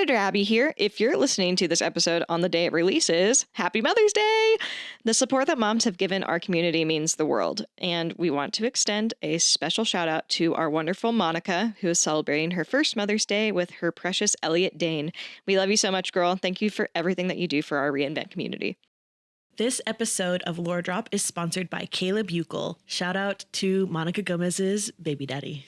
Editor Abby here. If you're listening to this episode on the day it releases, happy Mother's Day! The support that moms have given our community means the world, and we want to extend a special shout out to our wonderful Monica, who is celebrating her first Mother's Day with her precious Elliot Dane. We love you so much, girl. Thank you for everything that you do for our Reinvent community. This episode of Lore Drop is sponsored by Caleb Buchel. Shout out to Monica Gomez's baby daddy.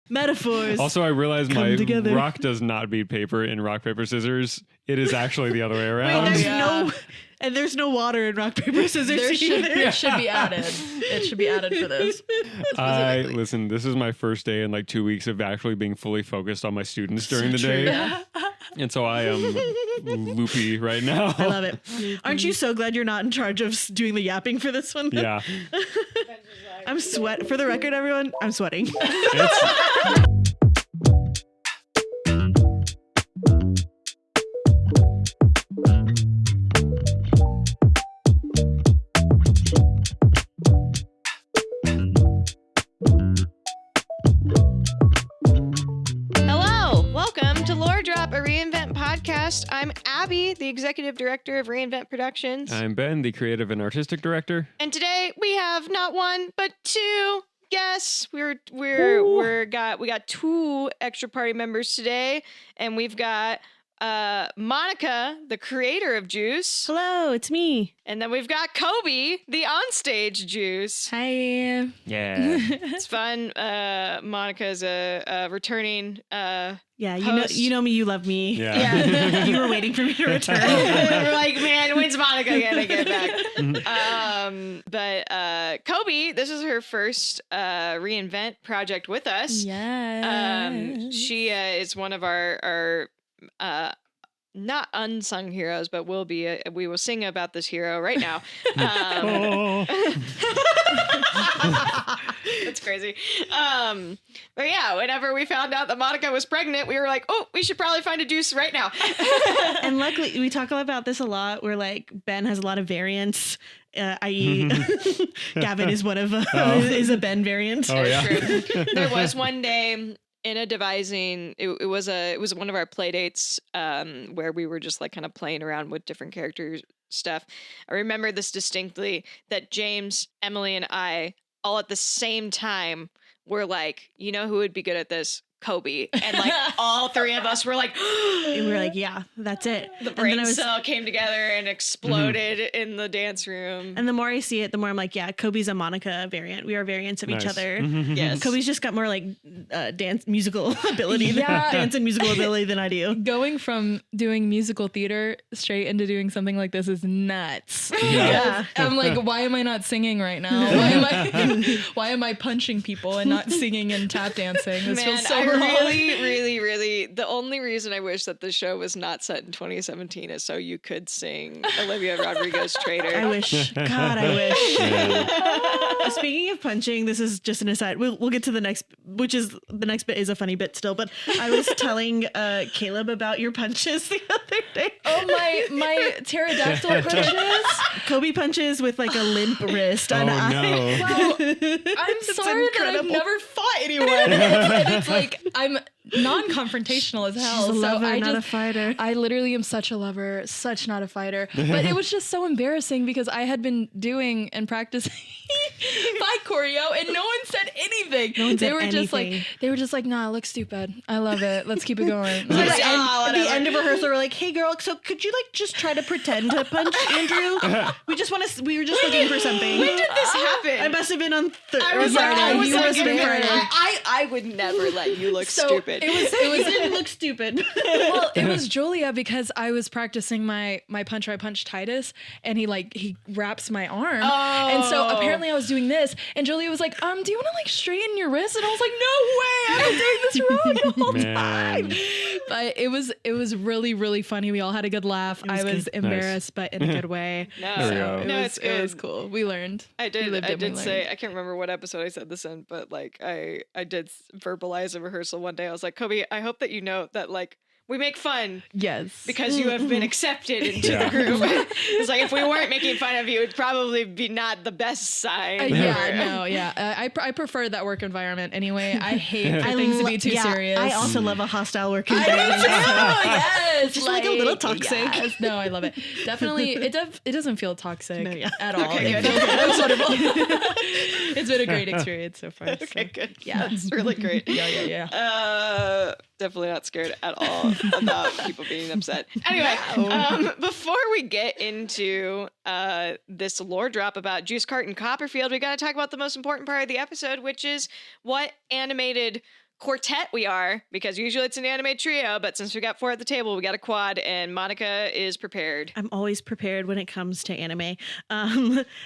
Metaphors. Also, I realized come my together. rock does not beat paper in rock, paper, scissors. It is actually the other way around. There's no water in rock, paper, scissors. It should be added. It should be added for this. Listen, this is my first day in like 2 weeks of actually being fully focused on my students during the day. Yeah. And so I am loopy right now. I love it. Aren't you so glad you're not in charge of doing the yapping for this one? Yeah. I'm sweat. For the record, everyone, I'm sweating. Hello, welcome to Lore Drop, a Reinvent podcast. I'm Abby, the executive director of Reinvent Productions. I'm Ben, the creative and artistic director. And today we have not one but two guests. We got two extra party members today, and we've got Monica, the creator of Juice. Hello, it's me. And then we've got Kobe, the onstage Juice. Hi. Yeah. It's fun. Monica is a returning Yeah, host. you know me, you love me. Yeah. You were waiting for me to return. We're like, man, when's Monica gonna get back? But Kobe, this is her first reinvent project with us. Yes. She is one of our not unsung heroes, but will be. We will sing about this hero right now. That's crazy. But yeah, whenever we found out that Monica was pregnant, we were like, oh, we should probably find a Juice right now. And luckily, we talk about this a lot. Where like Ben has a lot of variants, i.e., Gavin is one of is a Ben variant. Oh yeah. True. There was one day in a devising, it was one of our play dates where we were just like kind of playing around with different characters stuff. I remember this distinctly, that James, Emily, and I all at the same time were like, you know who would be good at this? Kobe. And like all three of us were like, And we were like, yeah, that's it. the brain cell came together and exploded in the dance room. And the more I see it, the more I'm like, yeah, Kobe's a Monica variant. We are variants of each other. Yes. Kobe's just got more like dance musical ability, Yeah. dance and musical ability than I do. Going from doing musical theater straight into doing something like this is nuts. Yeah. I'm like, why am I not singing right now? Why am I punching people and not singing and tap dancing? This feels so I wrong. really, the only reason I wish that the show was not set in 2017 is so you could sing Olivia Rodrigo's Traitor. I wish. God, I wish. Yeah. Speaking of punching, this is just an aside. We'll get to the next, which is the next bit is a funny bit still. But I was telling Caleb about your punches the other day. Oh, my pterodactyl punches. Kobe punches with like a limp wrist. Oh and no. Well, I'm sorry that I've incredible. never fought anyone. And it's like, I'm non-confrontational as hell. She's a lover, so not a fighter. I literally am such a lover, such not a fighter. But it was just so embarrassing because I had been doing and practicing fight choreo and no one said anything. No one said they were just like, nah, it looks stupid. I love it. Let's keep it going. So Like, at the end of rehearsal, we're like, "Hey, girl, so could you like just try to pretend to punch Andrew? We were just looking for something." When did this happen? I must have been on I was like, Friday. You must have been Friday. Friday. I would never let you look So stupid. It didn't look stupid. Well, it was Julia because I was practicing my punch I punch Titus, and he wraps my arm, and so apparently I was doing this, and Julia was like, do you want to like straighten your wrist? And I was like, no way, I've been doing this wrong the whole time. But it was really, really funny. We all had a good laugh. was I was good. embarrassed, but in a good way. No, There we go. It no, was, it's it was good. cool. We learned. I did. We lived I it, we did say. learned. I can't remember what episode I said this in, but like I did verbalize a rehearsal one day. I was like, Kobe, I hope that you know that like we make fun Yes. because you have been accepted into the group. It's like if we weren't making fun of you, it'd probably be not the best sign. I prefer that work environment anyway. I hate for things to be too serious. I also love a hostile work environment. I do too. Yes, Just like a little toxic. Yes. No, I love it. Definitely, it doesn't feel toxic at all. Okay, It good. feels good. It was wonderful. It's been a great experience so far. Okay, so. good. Yeah. That's really great. Yeah. Definitely not scared at all about people being upset. Anyway, before we get into this lore drop about Juice Carton Copperfield, we got to talk about the most important part of the episode, which is what animated quartet we are, because usually it's an anime trio, but since we got 4 at the table, we got a quad, and Monica is prepared. I'm always prepared when it comes to anime.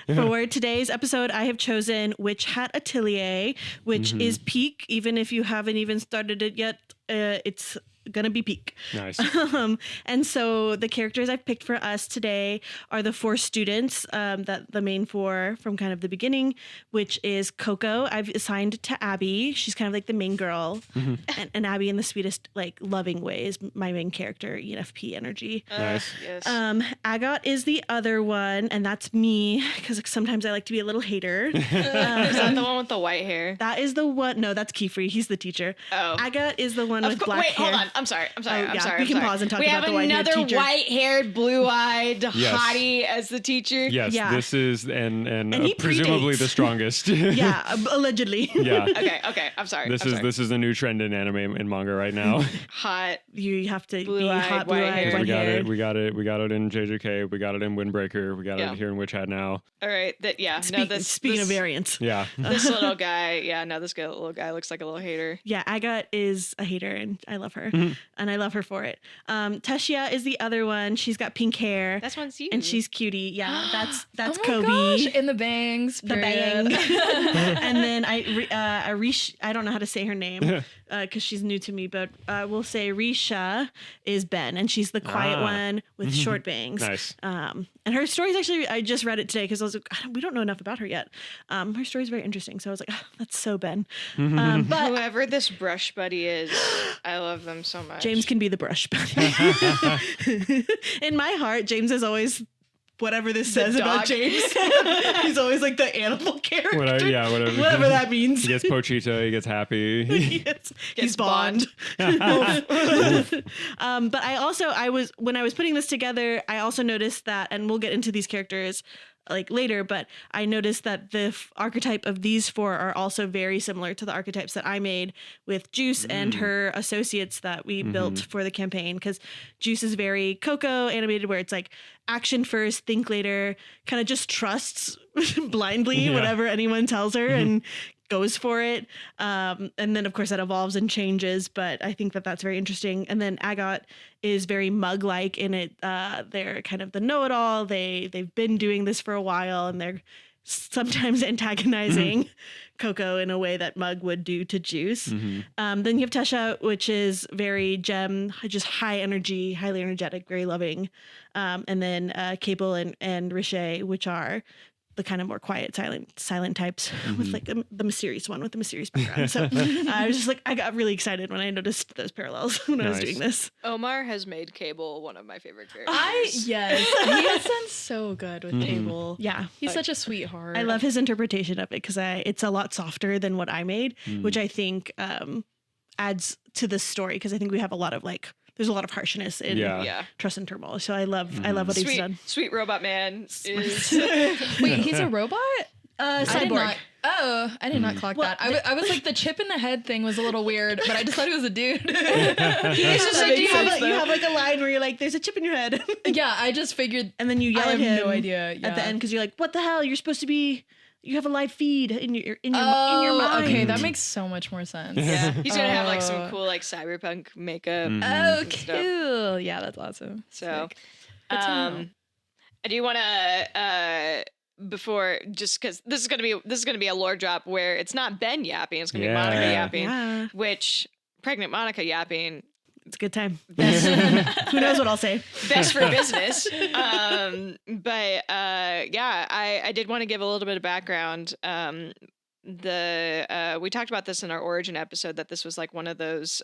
For today's episode, I have chosen Witch Hat Atelier, which is peak. Even if you haven't even started it yet, it's gonna be peak. Nice. And so the characters I've picked for us today are the 4 students, that the main 4 from kind of the beginning, which is Coco. I've assigned to Abby. She's kind of like the main girl, and Abby in the sweetest, like loving way is my main character, ENFP energy. Nice. Yes. Agot is the other one, and that's me because sometimes I like to be a little hater. Is that the one with the white hair? That is the one. No, that's Keyfree. He's the teacher. Oh. Agot is the one with black Wait, hair. hold on. I'm sorry. Oh, yeah, we can sorry. pause and talk we about the white-haired have another teacher. white-haired, blue-eyed Yes. hottie as the teacher. Yes, Yeah. this is and he presumably predates. the strongest. Yeah, allegedly. Yeah. Okay. I'm sorry. This is a new trend in anime and manga right now. Hot. You have to be Blue-eyed, hot, white-haired. blue-eyed, we got white-haired. it. We got it in JJK. We got it in Windbreaker. We got Yeah. it here in Witch Hat now. All right. Speaking of variants. Yeah. This little guy. Yeah. No, this little guy looks like a little hater. Yeah, Agat is a hater, and I love her, and I love her for it. Teshia is the other one. She's got pink hair, That's one's you. and she's cutie. Yeah, that's Oh my Kobe. gosh, in the bangs. The period. bang. And then Arish, I don't know how to say her name because she's new to me, but we'll say Risha is Ben, and she's the quiet one with short bangs. Nice. And her story's actually, I just read it today because I was like, we don't know enough about her yet. Her story's very interesting, so I was like, that's so Ben. But Whoever this brush buddy is, I love them so much. James can be the brush buddy. In my heart, James is always whatever this says about dog. James. He's always like the animal character. Whatever. Yeah. Whatever. Whatever that means. He gets Pochita. He gets happy. He's Bond. But when I was putting this together, I also noticed that, and we'll get into these characters like later, but I noticed that the archetype of these 4 are also very similar to the archetypes that I made with Juice and her associates that we built for the campaign, because Juice is very Coco animated, where it's like action first, think later, kind of just trusts blindly whatever anyone tells her and goes for it. And then of course that evolves and changes, but I think that that's very interesting. And then Agot is very Mug-like in it. They're kind of the know-it-all. They've been doing this for a while, and they're sometimes antagonizing Coco in a way that Mug would do to Juice. Then you have Tesha, which is very Gem, just high energy, highly energetic, very loving. And then Cable and Riche, which are the kind of more quiet, silent types with like the mysterious one with the mysterious background. So I was just like, I got really excited when I noticed those parallels when I was doing this. Omar has made Cable one of my favorite characters. Yes. He has done so good with Cable. Yeah. He's such a sweetheart. I love his interpretation of it because it's a lot softer than what I made, which I think adds to the story, because I think we have a lot of there's a lot of harshness in Yeah. Trust and Turmoil. So I love what he's done. Sweet robot man is Wait, he's a robot? I did Cyborg. not. Oh, I did not clock that. I was like, the chip in the head thing was a little weird, but I just thought he was a dude. It's just like you have like a line where you're like, "There's a chip in your head," Yeah, I just figured. and then you yell I at have him no idea. at the yeah. end because you're like, "What the hell? You're supposed to be. You have a live feed in your Oh, mind." okay, that makes so much more sense. yeah. He's gonna have like some Oh. cool like cyberpunk makeup. Oh, stuff. cool. Yeah, that's awesome. So, Sick. Good to know. I do want to before, just because this is gonna be a lore drop where it's not Ben yapping, it's gonna be Monica Yeah. yapping, Yeah, which pregnant Monica yapping it's a good time. best Who knows what I'll say? best for business. But yeah, I did want to give a little bit of background. we talked about this in our origin episode, that this was like one of those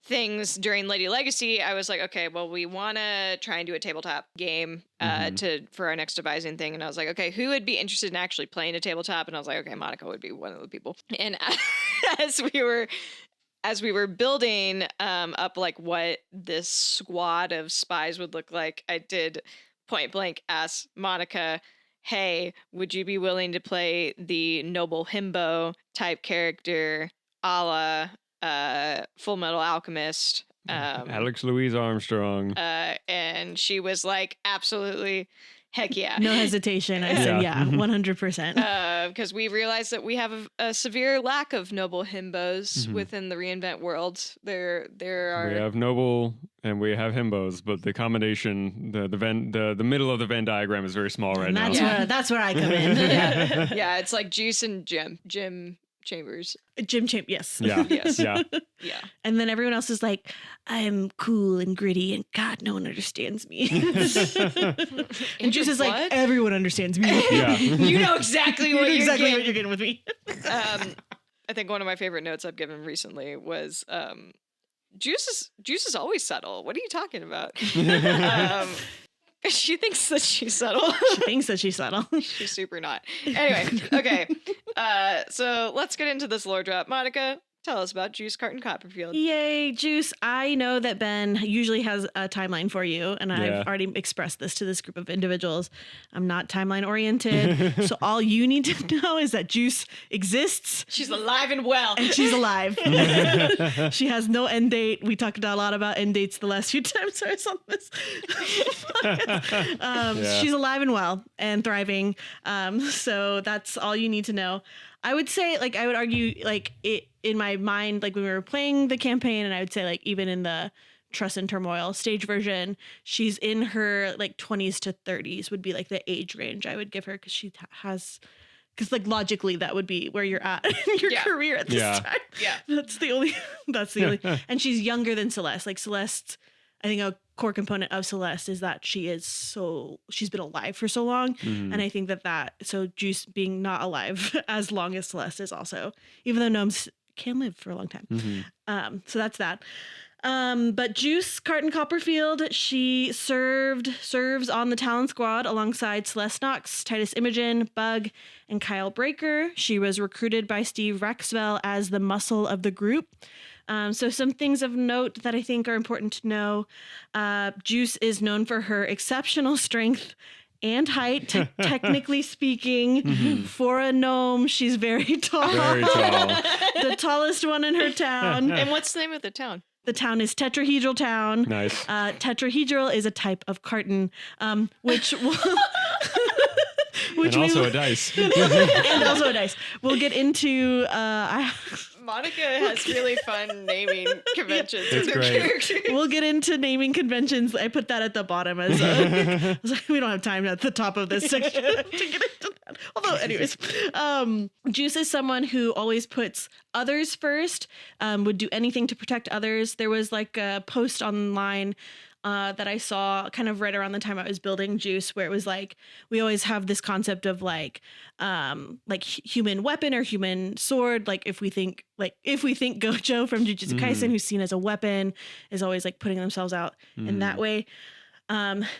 things during Lady Legacy. I was like, okay, well, we want to try and do a tabletop game for our next devising thing. And I was like, okay, who would be interested in actually playing a tabletop? And I was like, okay, Monica would be one of the people. And as we were building up like what this squad of spies would look like, I did point blank ask Monica, hey, would you be willing to play the noble himbo type character a la Full Metal Alchemist? Alex Louise Armstrong. And she was like, absolutely. Heck yeah. No hesitation. I said, yeah, 100%. Because we realized that we have a severe lack of noble himbos within the reinvent world. There are. We have noble and we have himbos, but the combination, the middle of the Venn diagram is very small right now. That's where I come in. Yeah, it's like Juice and Jim Chambers. Jim Chambers, yes. Yeah. Yes. Yeah. Yeah. And then everyone else is like, I'm cool and gritty, and God, no one understands me. And Juice is like, what? everyone understands me. Yeah. You know exactly what you're getting. what you're getting with me. I think one of my favorite notes I've given recently was Juice is always subtle. What are you talking about? She thinks that she's subtle. She thinks that she's subtle. She's super not. Anyway, okay. So let's get into this lore drop. Monica, tell us about Juice Carton Copperfield. Yay, Juice. I know that Ben usually has a timeline for you, and Yeah. I've already expressed this to this group of individuals. I'm not timeline oriented, so all you need to know is that Juice exists. She's alive and well. And she's alive. She has no end date. We talked a lot about end dates the last few times I was on this. She's alive and well and thriving. So that's all you need to know. I would say, like, I would argue, like, it in my mind, like, when we were playing the campaign, and I would say, like, even in the Trust and Turmoil stage version, she's in her, like, 20s to 30s would be, like, the age range I would give her, because she has... Because, like, logically, that would be where you're at in your career at this time. Yeah. That's the only... And she's younger than Celeste. Like, Celeste... I think a core component of Celeste is that she's been alive for so long. And I think so Juice being not alive as long as Celeste is also, even though gnomes can live for a long time. So that's that. But Juice Carton Copperfield, she serves on the Talon Squad alongside Celeste Knox, Titus Imogen, Bug, and Kyle Breaker. She was recruited by Steve Raxvell as the muscle of the group. So some things of note that I think are important to know. Juice is known for her exceptional strength and height, technically speaking. For a gnome, she's very tall. Very tall. The tallest one in her town. And what's the name of the town? The town is Tetrahedral Town. Nice. Tetrahedral is a type of carton, which will... and also a dice. And also a dice. We'll get into... Monica has really fun naming conventions It's with her great. characters. We'll get into naming conventions. I put that at the bottom as I was like, we don't have time at the top of this section to get into that. Although, anyways, Juice is someone who always puts others first, would do anything to protect others. There was like a post online that I saw kind of right around the time I was building Juice, where it was like, we always have this concept of like human weapon or human sword. Like if we think Gojo from Jujutsu Kaisen, who's seen as a weapon, is always like putting themselves out in that way.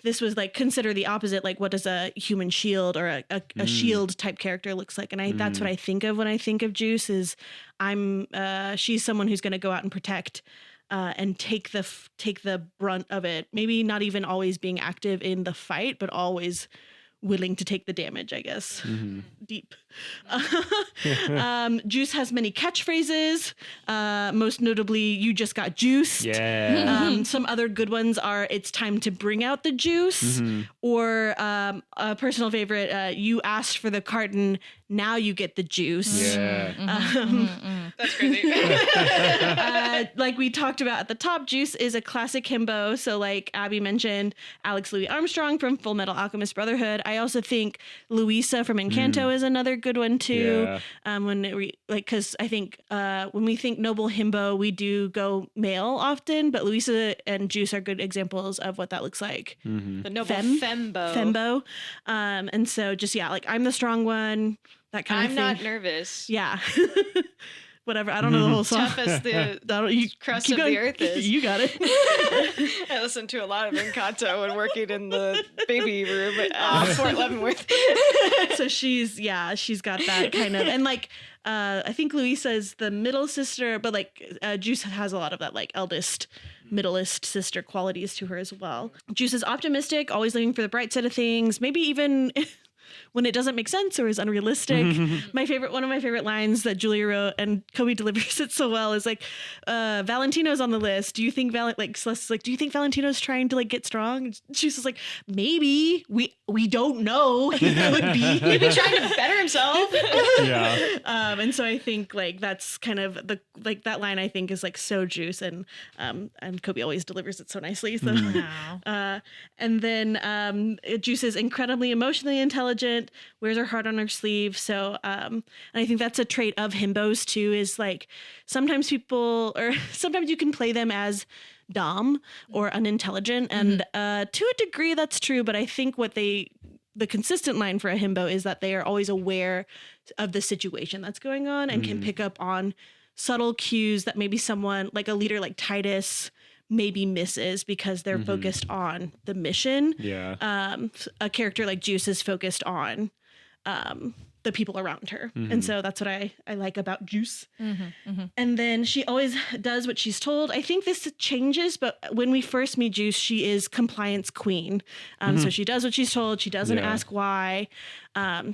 This was like, consider the opposite. Like, what does a human shield or a shield type character looks like? And that's what I think of when I think of Juice. Is she's someone who's going to go out and protect and take the brunt of it. Maybe not even always being active in the fight, but always willing to take the damage, I guess. Deep. Juice has many catchphrases. Most notably, "You just got juiced." Yeah. Some other good ones are "It's time to bring out the juice," or a personal favorite, "You asked for the carton, now you get the juice." Yeah. That's crazy. Like we talked about at the top, Juice is a classic himbo. So like Abby mentioned, Alex Louis Armstrong from Full Metal Alchemist Brotherhood. I also think Luisa from Encanto is another good one too. Yeah. Because I think when we think noble himbo, we do go male often, but Luisa and Juice are good examples of what that looks like. The noble fembo. And so just, like I'm the strong one. that kind of I'm thing. not nervous. Yeah. Whatever. I don't know the whole song. Tough as the You crust keep of going. the earth is. You got it. I listened to a lot of Encanto when working in the baby room at Fort Leavenworth. So she's got that kind of, and like I think Louisa is the middle sister, but like Juice has a lot of that like eldest, middleest sister qualities to her as well. Juice is optimistic, always looking for the bright side of things, maybe even when it doesn't make sense or is unrealistic. One of my favorite lines that Julia wrote and Kobe delivers it so well is like, Valentino's on the list. Do you think Celeste's like, do you think Valentino's trying to like get strong? She's just like, maybe. We don't know. He could be. He'd be trying to better himself. Yeah. And so I think like that's kind of that line I think is like so Juice, and Kobe always delivers it so nicely. So Wow. and then Juice is incredibly emotionally intelligent, wears her heart on her sleeve. So and I think that's a trait of himbos too, is like sometimes you can play them as dumb or unintelligent, and to a degree that's true, but I think the consistent line for a himbo is that they are always aware of the situation that's going on and can pick up on subtle cues that maybe someone like a leader like Titus maybe misses because they're focused on the mission. Yeah. A character like Juice is focused on the people around her. And so that's what I like about Juice. And then she always does what she's told. I think this changes, but when we first meet Juice, she is compliance queen. So she does what she's told. She doesn't ask why.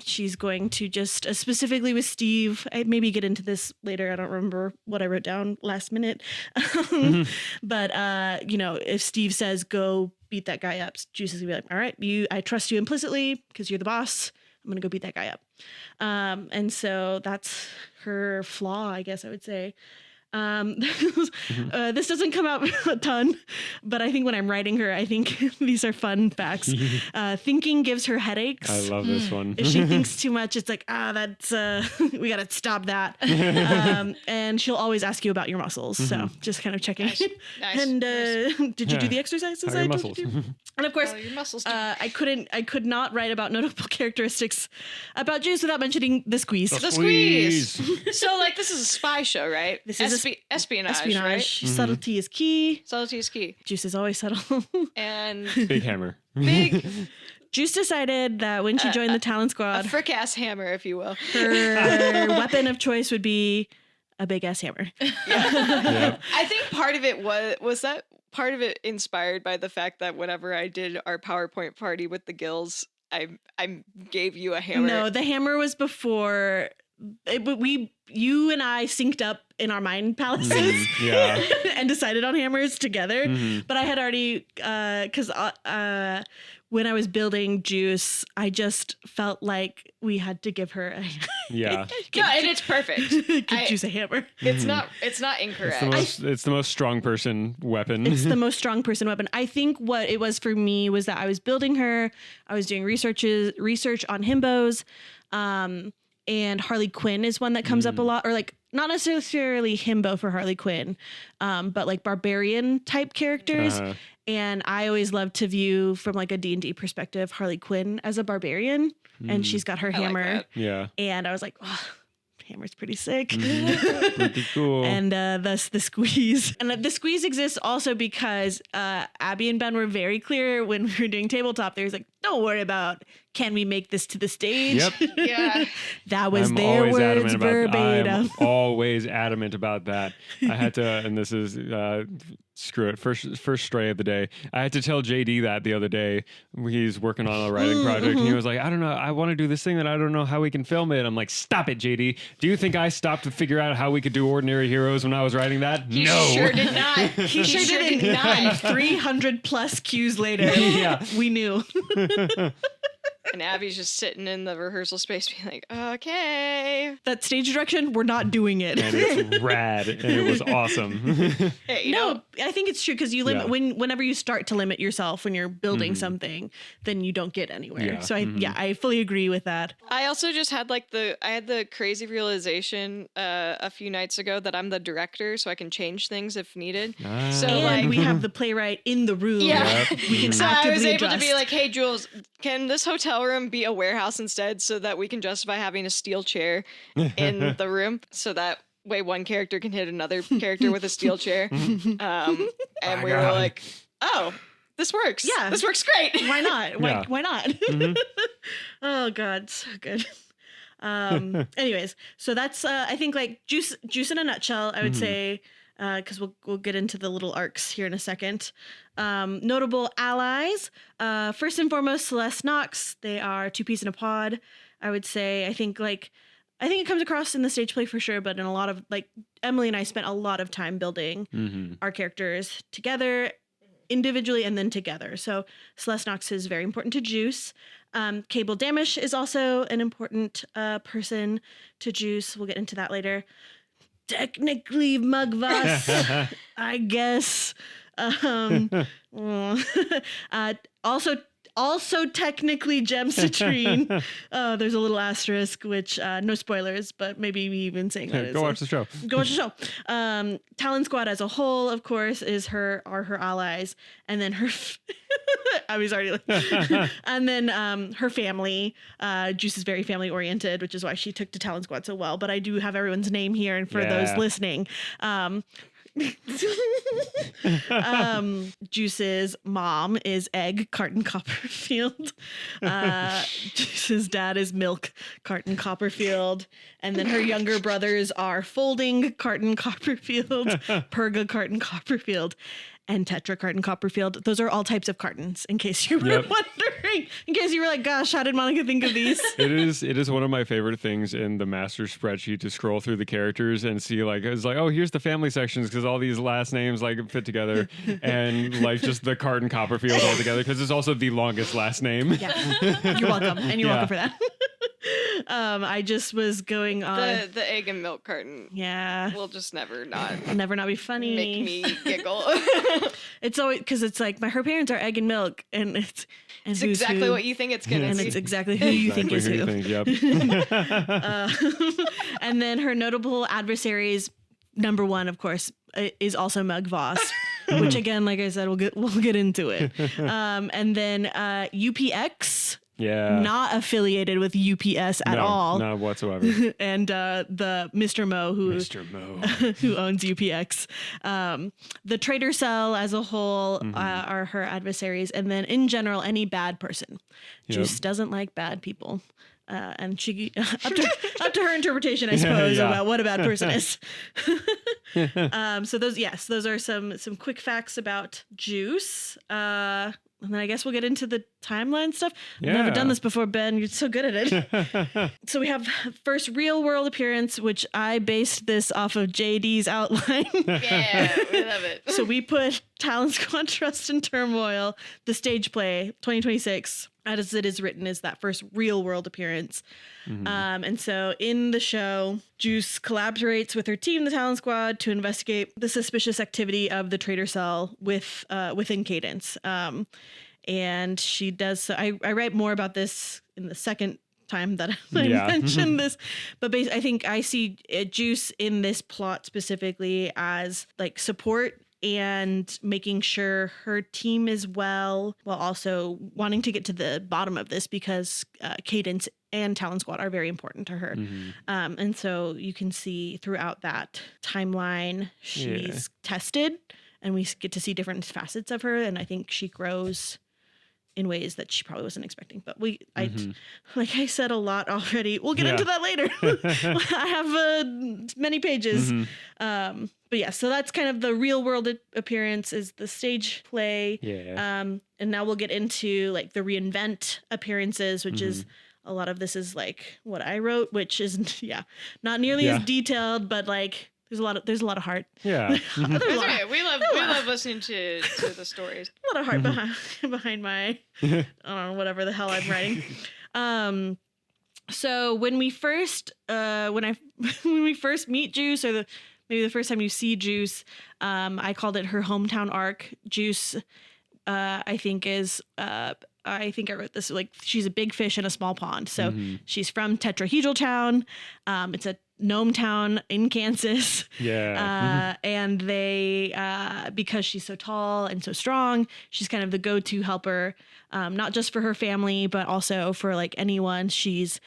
She's going to just specifically with Steve, I maybe get into this later. I don't remember what I wrote down last minute. But if Steve says, go beat that guy up, Juice is gonna be like, all right, I trust you implicitly because you're the boss. I'm going to go beat that guy up. And so that's her flaw, I guess I would say. This doesn't come out a ton, but I think when I'm writing her, I think these are fun facts. Thinking gives her headaches. I love this one. If she thinks too much, it's like, that's, we got to stop that. And she'll always ask you about your muscles. So just kind of checking. Nice. And did you do the exercises How are I your told you muscles? to? And of course, Your muscles do. I could not write about notable characteristics about Juice without mentioning the squeeze. The squeeze. So, like, this is a spy show, right? This is espionage, right? Subtlety is key. Subtlety is key. Juice is always subtle. And Big hammer. big, Juice decided that when she joined the Talon a Squad, frick-ass hammer, if you will. her weapon of choice would be a big ass hammer. Yep. I think part of it was that part of it inspired by the fact that whenever I did our PowerPoint party with the gills, I gave you a hammer. No, the hammer was before. You and I synced up in our mind palaces Yeah. and decided on hammers together. But I had already, because when I was building Juice, I just felt like we had to give her Yeah. No, and it's perfect. give Juice a hammer. It's not incorrect. It's the most strong person weapon. It's the most strong person weapon. I think what it was for me was that I was building her. I was doing research on himbos. And Harley Quinn is one that comes up a lot, or like not necessarily himbo for Harley Quinn, but like barbarian type characters. And I always love to view from like a D&D perspective, Harley Quinn as a barbarian, and she's got her hammer. that. Yeah. And I was like, oh, hammer's pretty sick. Pretty cool. And thus the squeeze. And the squeeze exists also because Abby and Ben were very clear when we were doing tabletop. They was like, don't worry about, can we make this to the stage? Yep. Yeah. That was I'm their always words adamant about verbatim. I'm always adamant about that. I had to, and this is screw it. First stray of the day. I had to tell JD that the other day. He's working on a writing project, and he was like, "I don't know. I want to do this thing that I don't know how we can film it." I'm like, "Stop it, JD. Do you think I stopped to figure out how we could do Ordinary Heroes when I was writing that? He No." sure did not. He sure did not. 300 plus cues later, Yeah. we knew. And Abby's just sitting in the rehearsal space being like, okay. That stage direction, we're not doing it. And it's rad, and it was awesome. Hey, you know, I think it's true because you limit Yeah. whenever you start to limit yourself when you're building something, then you don't get anywhere. Yeah. So I fully agree with that. I also just had the crazy realization a few nights ago that I'm the director, so I can change things if needed. So And like, we have the playwright in the room. yeah. Yep. We can So I was actively able to be adjust. like, hey, Jules, can this hotel room be a warehouse instead so that we can justify having a steel chair in the room so that way one character can hit another character with a steel chair? And we were like, oh, this works. Yeah. This works great. Why not? Yeah. Why not? Oh God, so good. Anyways, so that's I think like juice in a nutshell, I would say, because we'll get into the little arcs here in a second. Notable allies. First and foremost, Celeste Knox. They are two peas in a pod. I would say. I think it comes across in the stage play for sure, but in a lot of like Emily and I spent a lot of time building our characters together, individually and then together. So Celeste Knox is very important to Juice. Cable Damish is also an important person to Juice. We'll get into that later. Technically Mugvas, I guess. Also technically Gem Citrine. There's a little asterisk, which no spoilers, but maybe we even saying that. Go watch the show. Go watch the show. Talon Squad as a whole, of course, are her allies, and then her. I was already like, and then her family. Juice is very family oriented, which is why she took to Talon Squad so well. But I do have everyone's name here, and for those listening. Juice's mom is Egg Carton Copperfield. Juice's dad is Milk Carton Copperfield. And then her younger brothers are Folding Carton Copperfield, Purga Carton Copperfield, and Tetra Carton Copperfield. Those are all types of cartons, in case you were wondering. In case you were like, gosh, how did Monica think of these? It is one of my favorite things in the master spreadsheet to scroll through the characters and see like, it's like, oh, here's the family sections because all these last names like fit together, and like just the Carton Copperfield all together because it's also the longest last name. Yeah. You're welcome. And you're welcome for that. I just was going on the egg and milk carton. Yeah. Will just never not be funny. make me giggle. It's always because it's like her parents are Egg and Milk, and it's exactly who, what you think it's gonna and be. it's exactly who you think is who. Yep. And then her notable adversaries, number one, of course, is also Mug Voss, which again, like I said, we'll get into it. And then UPX. Yeah. Not affiliated with UPS at all. Not whatsoever. And the Mr. Mo who owns UPX. The Trader Cell as a whole are her adversaries. And then in general, any bad person. Juice doesn't like bad people. And she up to her interpretation, I suppose, about what a bad person is. So those are some quick facts about Juice. And then I guess we'll get into the timeline stuff. I've never done this before, Ben. You're so good at it. So we have first real world appearance, which I based this off of JD's outline. Yeah, we love it. So we put Talon Squad Trust and Turmoil, the stage play, 2026, as it is written, is that first real world appearance. And so in the show, Juice collaborates with her team, the Talon Squad, to investigate the suspicious activity of the Trader Cell within Cadence. And she does so. I write more about this in the second time that I mentioned this, but I think I see Juice in this plot specifically as like support and making sure her team is well, while also wanting to get to the bottom of this because Cadence and Talon Squad are very important to her. And so you can see throughout that timeline, she's tested, and we get to see different facets of her. And I think she grows in ways that she probably wasn't expecting. But like I said a lot already. We'll get into that later. I have many pages. But yeah, so that's kind of the real world appearance is the stage play. And now we'll get into like the reinvent appearances, which is a lot of this is like what I wrote, which is not nearly as detailed, but like there's a lot of heart. Yeah. We love listening to the stories. A lot of heart behind my I don't know, whatever the hell I'm writing. So when we first when we first meet Juice, or maybe the first time you see Juice, I called it her hometown arc. Juice, I think I wrote this like she's a big fish in a small pond. So she's from Tetrahedral Town. It's a Gnome Town in Kansas. Yeah. And they, because she's so tall and so strong, she's kind of the go-to helper, not just for her family, but also for like anyone. She's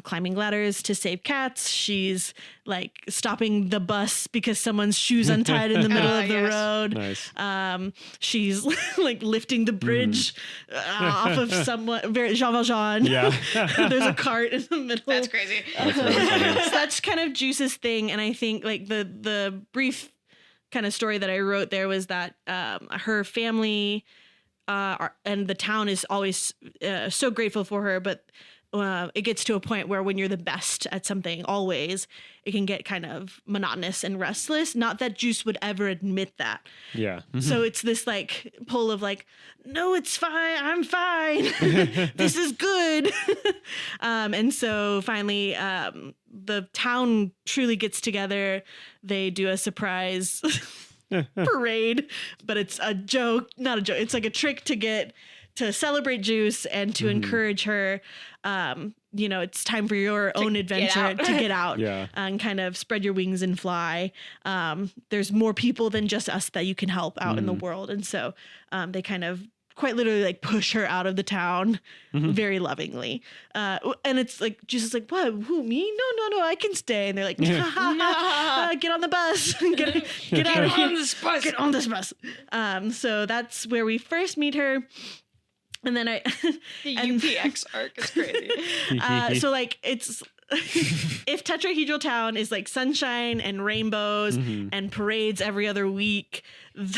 climbing ladders to save cats. She's like stopping the bus because someone's shoes untied in the middle of the road. Nice. She's like lifting the bridge off of someone. Very Jean Valjean. Yeah. There's a cart in the middle. That's crazy. That's really funny. So that's kind of Juice's thing, and I think like the brief kind of story that I wrote there was that her family and the town is always so grateful for her, but it gets to a point where when you're the best at something, always, it can get kind of monotonous and restless. Not that Juice would ever admit that. Yeah. So it's this like pull of like, no, it's fine. I'm fine. This is good. And so finally, the town truly gets together. They do a surprise parade, but it's a joke, not a joke. It's like a trick to celebrate Juice and to encourage her. It's time for your own adventure to get out Yeah. and kind of spread your wings and fly. There's more people than just us that you can help out in the world. And so they kind of quite literally like push her out of the town very lovingly. And it's like, Juice is like, what, who, me? No, I can stay. And they're like, get on the bus, get out of here. Get on this bus. So that's where we first meet her. And then The UPX arc is crazy. so like it's if Tetrahedral Town is like sunshine and rainbows and parades every other week, then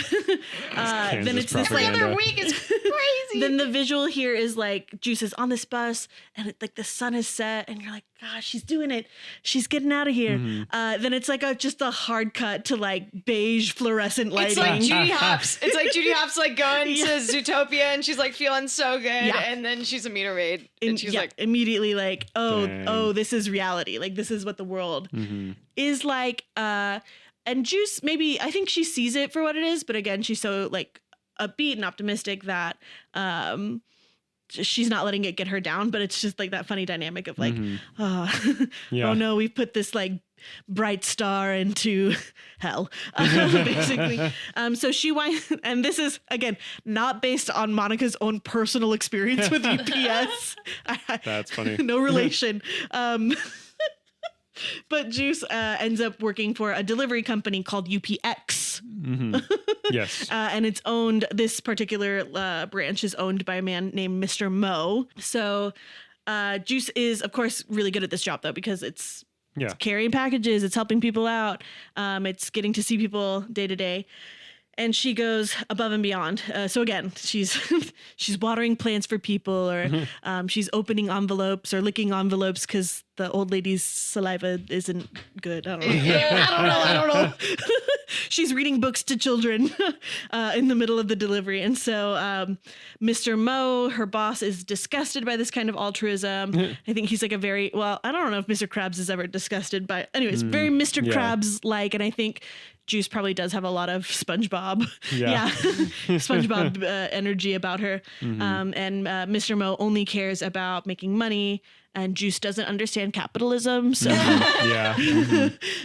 it's this like propaganda. Every week is crazy. then the visual here is like Juice is on this bus and like the sun is set and you're like, gosh, she's doing it. She's getting out of here. Then it's like just a hard cut to like beige fluorescent lighting. It's like Judy Hopps. It's like Judy Hopps like going to Zootopia and she's like feeling so good, and then she's a meter maid and she's like immediately like, Dang. oh, this is reality. Like this is what the world is like. And Juice, maybe I think she sees it for what it is, but again, she's so like upbeat and optimistic that she's not letting it get her down. But it's just like that funny dynamic of like, Yeah. oh no, we've put this like bright star into hell, basically. So she winds, and this is again not based on Monica's own personal experience with UPS. That's funny. No relation. But Juice ends up working for a delivery company called UPX. Yes. And it's owned, this particular branch is owned by a man named Mr. Mo. So Juice is, of course, really good at this job, though, because it's carrying packages, it's helping people out, it's getting to see people day to day. And she goes above and beyond. So again, she's watering plants for people, or she's opening envelopes or licking envelopes because the old lady's saliva isn't good. I don't know. She's reading books to children in the middle of the delivery. And so Mr. Mo, her boss, is disgusted by this kind of altruism. I think he's like a very, well, I don't know if Mr. Krabs is ever disgusted by, anyways, very Mr. Krabs-like. And I think Juice probably does have a lot of SpongeBob, SpongeBob energy about her. And Mr. Mo only cares about making money, and Juice doesn't understand capitalism. So,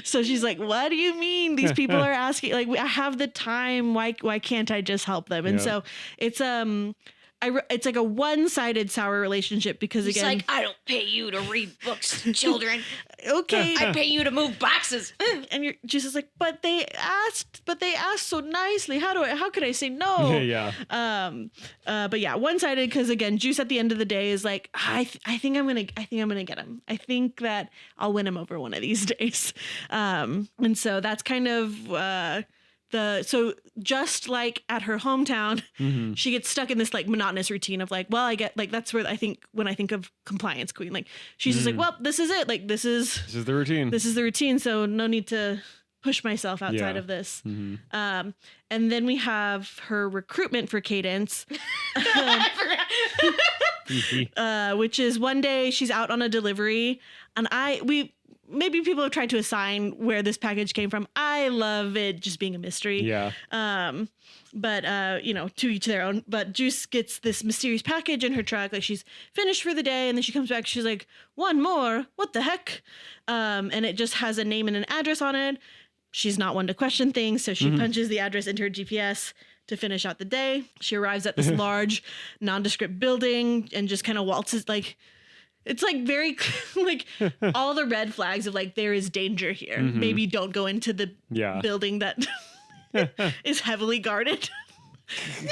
so she's like, "What do you mean? These people are asking. Like, I have the time. Why can't I just help them?" And so it's it's like a one-sided sour relationship because He's again, like, I don't pay you to read books to children. okay, I pay you to move boxes. and you're just like, but they asked so nicely. How could I say no? But yeah, one-sided because again, Juice at the end of the day is like, I think I'm gonna get him. I think that I'll win him over one of these days. And so that's kind of so just like at her hometown, she gets stuck in this like monotonous routine of like, well, I get like, that's where I think when I think of Compliance Queen, like she's just like, well, this is it. Like, this is the routine. This is the routine. So no need to push myself outside of this. And then we have her recruitment for Cadence, which is one day she's out on a delivery and maybe people have tried to assign where this package came from. I love it just being a mystery. Yeah. But you know, to each their own. But Juice gets this mysterious package in her truck. Like, she's finished for the day, and then she comes back. She's like, one more? What the heck? And it just has a name and an address on it. She's not one to question things, so she punches the address into her GPS to finish out the day. She arrives at this large, nondescript building and just kind of waltzes, like, it's like very like all the red flags of like, there is danger here. Maybe don't go into the building that is heavily guarded.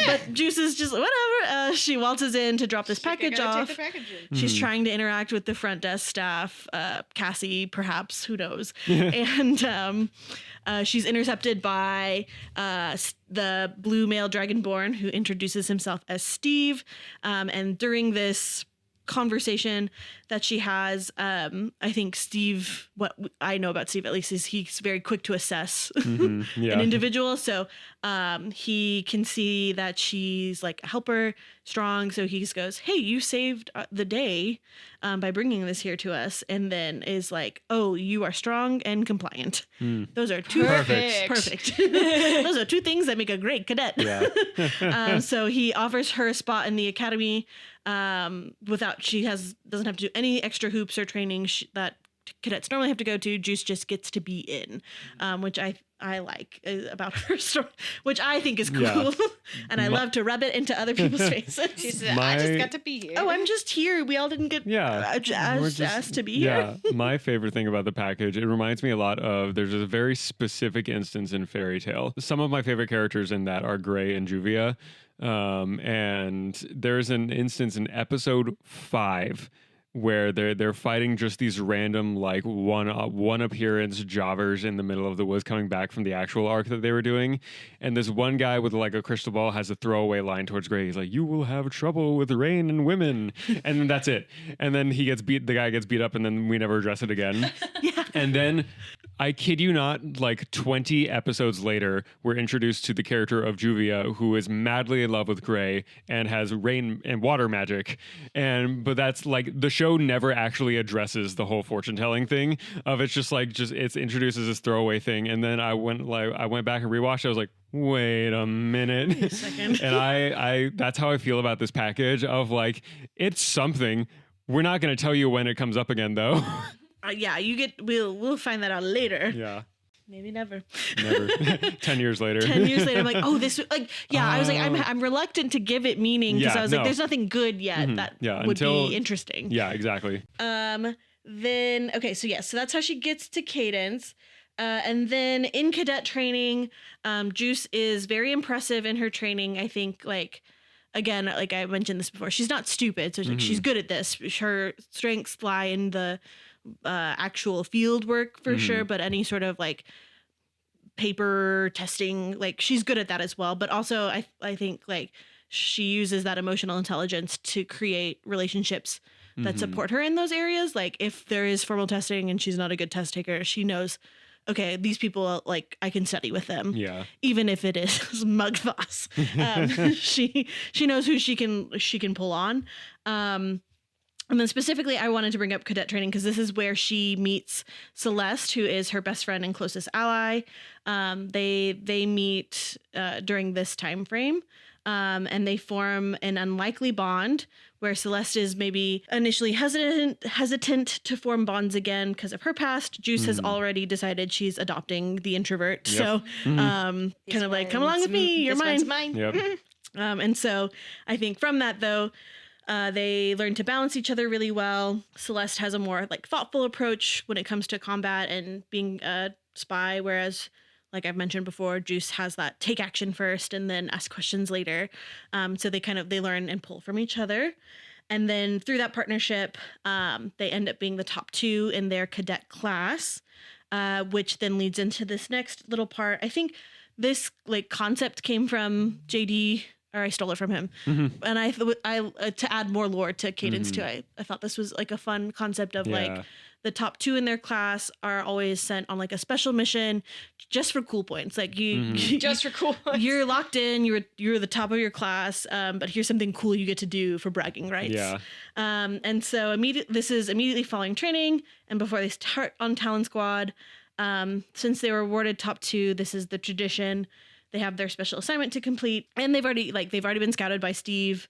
But Juice is just whatever. She waltzes in to drop this package off. Take the package in. She's trying to interact with the front desk staff, Cassie, perhaps, who knows. And she's intercepted by the blue male dragonborn, who introduces himself as Steve. And during this conversation that she has, I think Steve, what I know about Steve at least, is he's very quick to assess an individual. So he can see that she's like a helper, strong. So he just goes, hey, you saved the day by bringing this here to us. And then is like, oh, you are strong and compliant. Those are two perfect. Those are two things that make a great cadet. Yeah. So he offers her a spot in the academy without, doesn't have to do any extra hoops or training that cadets normally have to go to. Juice just gets to be in, which I like about her story, which I think is cool. And I love to rub it into other people's faces. She said, I just got to be here. Oh, I'm just here. We all didn't get asked to be here. Yeah. My favorite thing about the package, it reminds me a lot of, there's a very specific instance in Fairy Tale. Some of my favorite characters in that are Gray and Juvia. And there's an instance in episode 5 where they're fighting just these random like one appearance jobbers in the middle of the woods coming back from the actual arc that they were doing, and this one guy with like a crystal ball has a throwaway line towards Gray. He's like, "You will have trouble with rain and women," and that's it. And then the guy gets beat up, and then we never address it again. And then, I kid you not, like 20 episodes later, we're introduced to the character of Juvia, who is madly in love with Gray and has rain and water magic. But that's like, the show never actually addresses the whole fortune telling thing of it's it introduces this throwaway thing. And then I went back and rewatched it. I was like, wait a minute. Wait a second. And I that's how I feel about this package of like, it's something. We're not going to tell you when it comes up again though. We'll find that out later. Yeah. Maybe never. 10 years later. 10 years later, I'm like, oh, this, like, I was like, I'm reluctant to give it meaning because I was like, there's nothing good yet that would be interesting. Yeah, exactly. Then, okay, so that's how she gets to Cadence. And then in cadet training, Juice is very impressive in her training. I think, like, again, like I mentioned this before, she's not stupid. So she's good at this. Her strengths lie in the actual field work for sure, but any sort of like paper testing, like she's good at that as well. But also I think like she uses that emotional intelligence to create relationships that support her in those areas. Like if there is formal testing and she's not a good test taker, she knows, okay, these people, like I can study with them. Yeah. Even if it is Mugvoss. She knows who she can pull on. And then specifically, I wanted to bring up cadet training because this is where she meets Celeste, who is her best friend and closest ally. They meet during this time frame, and they form an unlikely bond where Celeste is maybe initially hesitant to form bonds again because of her past. Juice has already decided she's adopting the introvert, so kind of like, come along with me, you're mine. Yep. And so I think from that though. They learn to balance each other really well. Celeste has a more like thoughtful approach when it comes to combat and being a spy, whereas, like I've mentioned before, Juice has that take action first and then ask questions later. So they learn and pull from each other. And then through that partnership, they end up being the top 2 in their cadet class, which then leads into this next little part. I think this like concept came from JD or I stole it from him. And I to add more lore to Cadence too. I thought this was like a fun concept of like the top 2 in their class are always sent on like a special mission just for cool points. Like you Just for cool points. you're locked in, you're the top of your class, but here's something cool you get to do for bragging rights. Yeah. And so this is immediately following training and before they start on Talon Squad. Since they were awarded top 2, this is the tradition. They have their special assignment to complete, and they've already been scouted by Steve.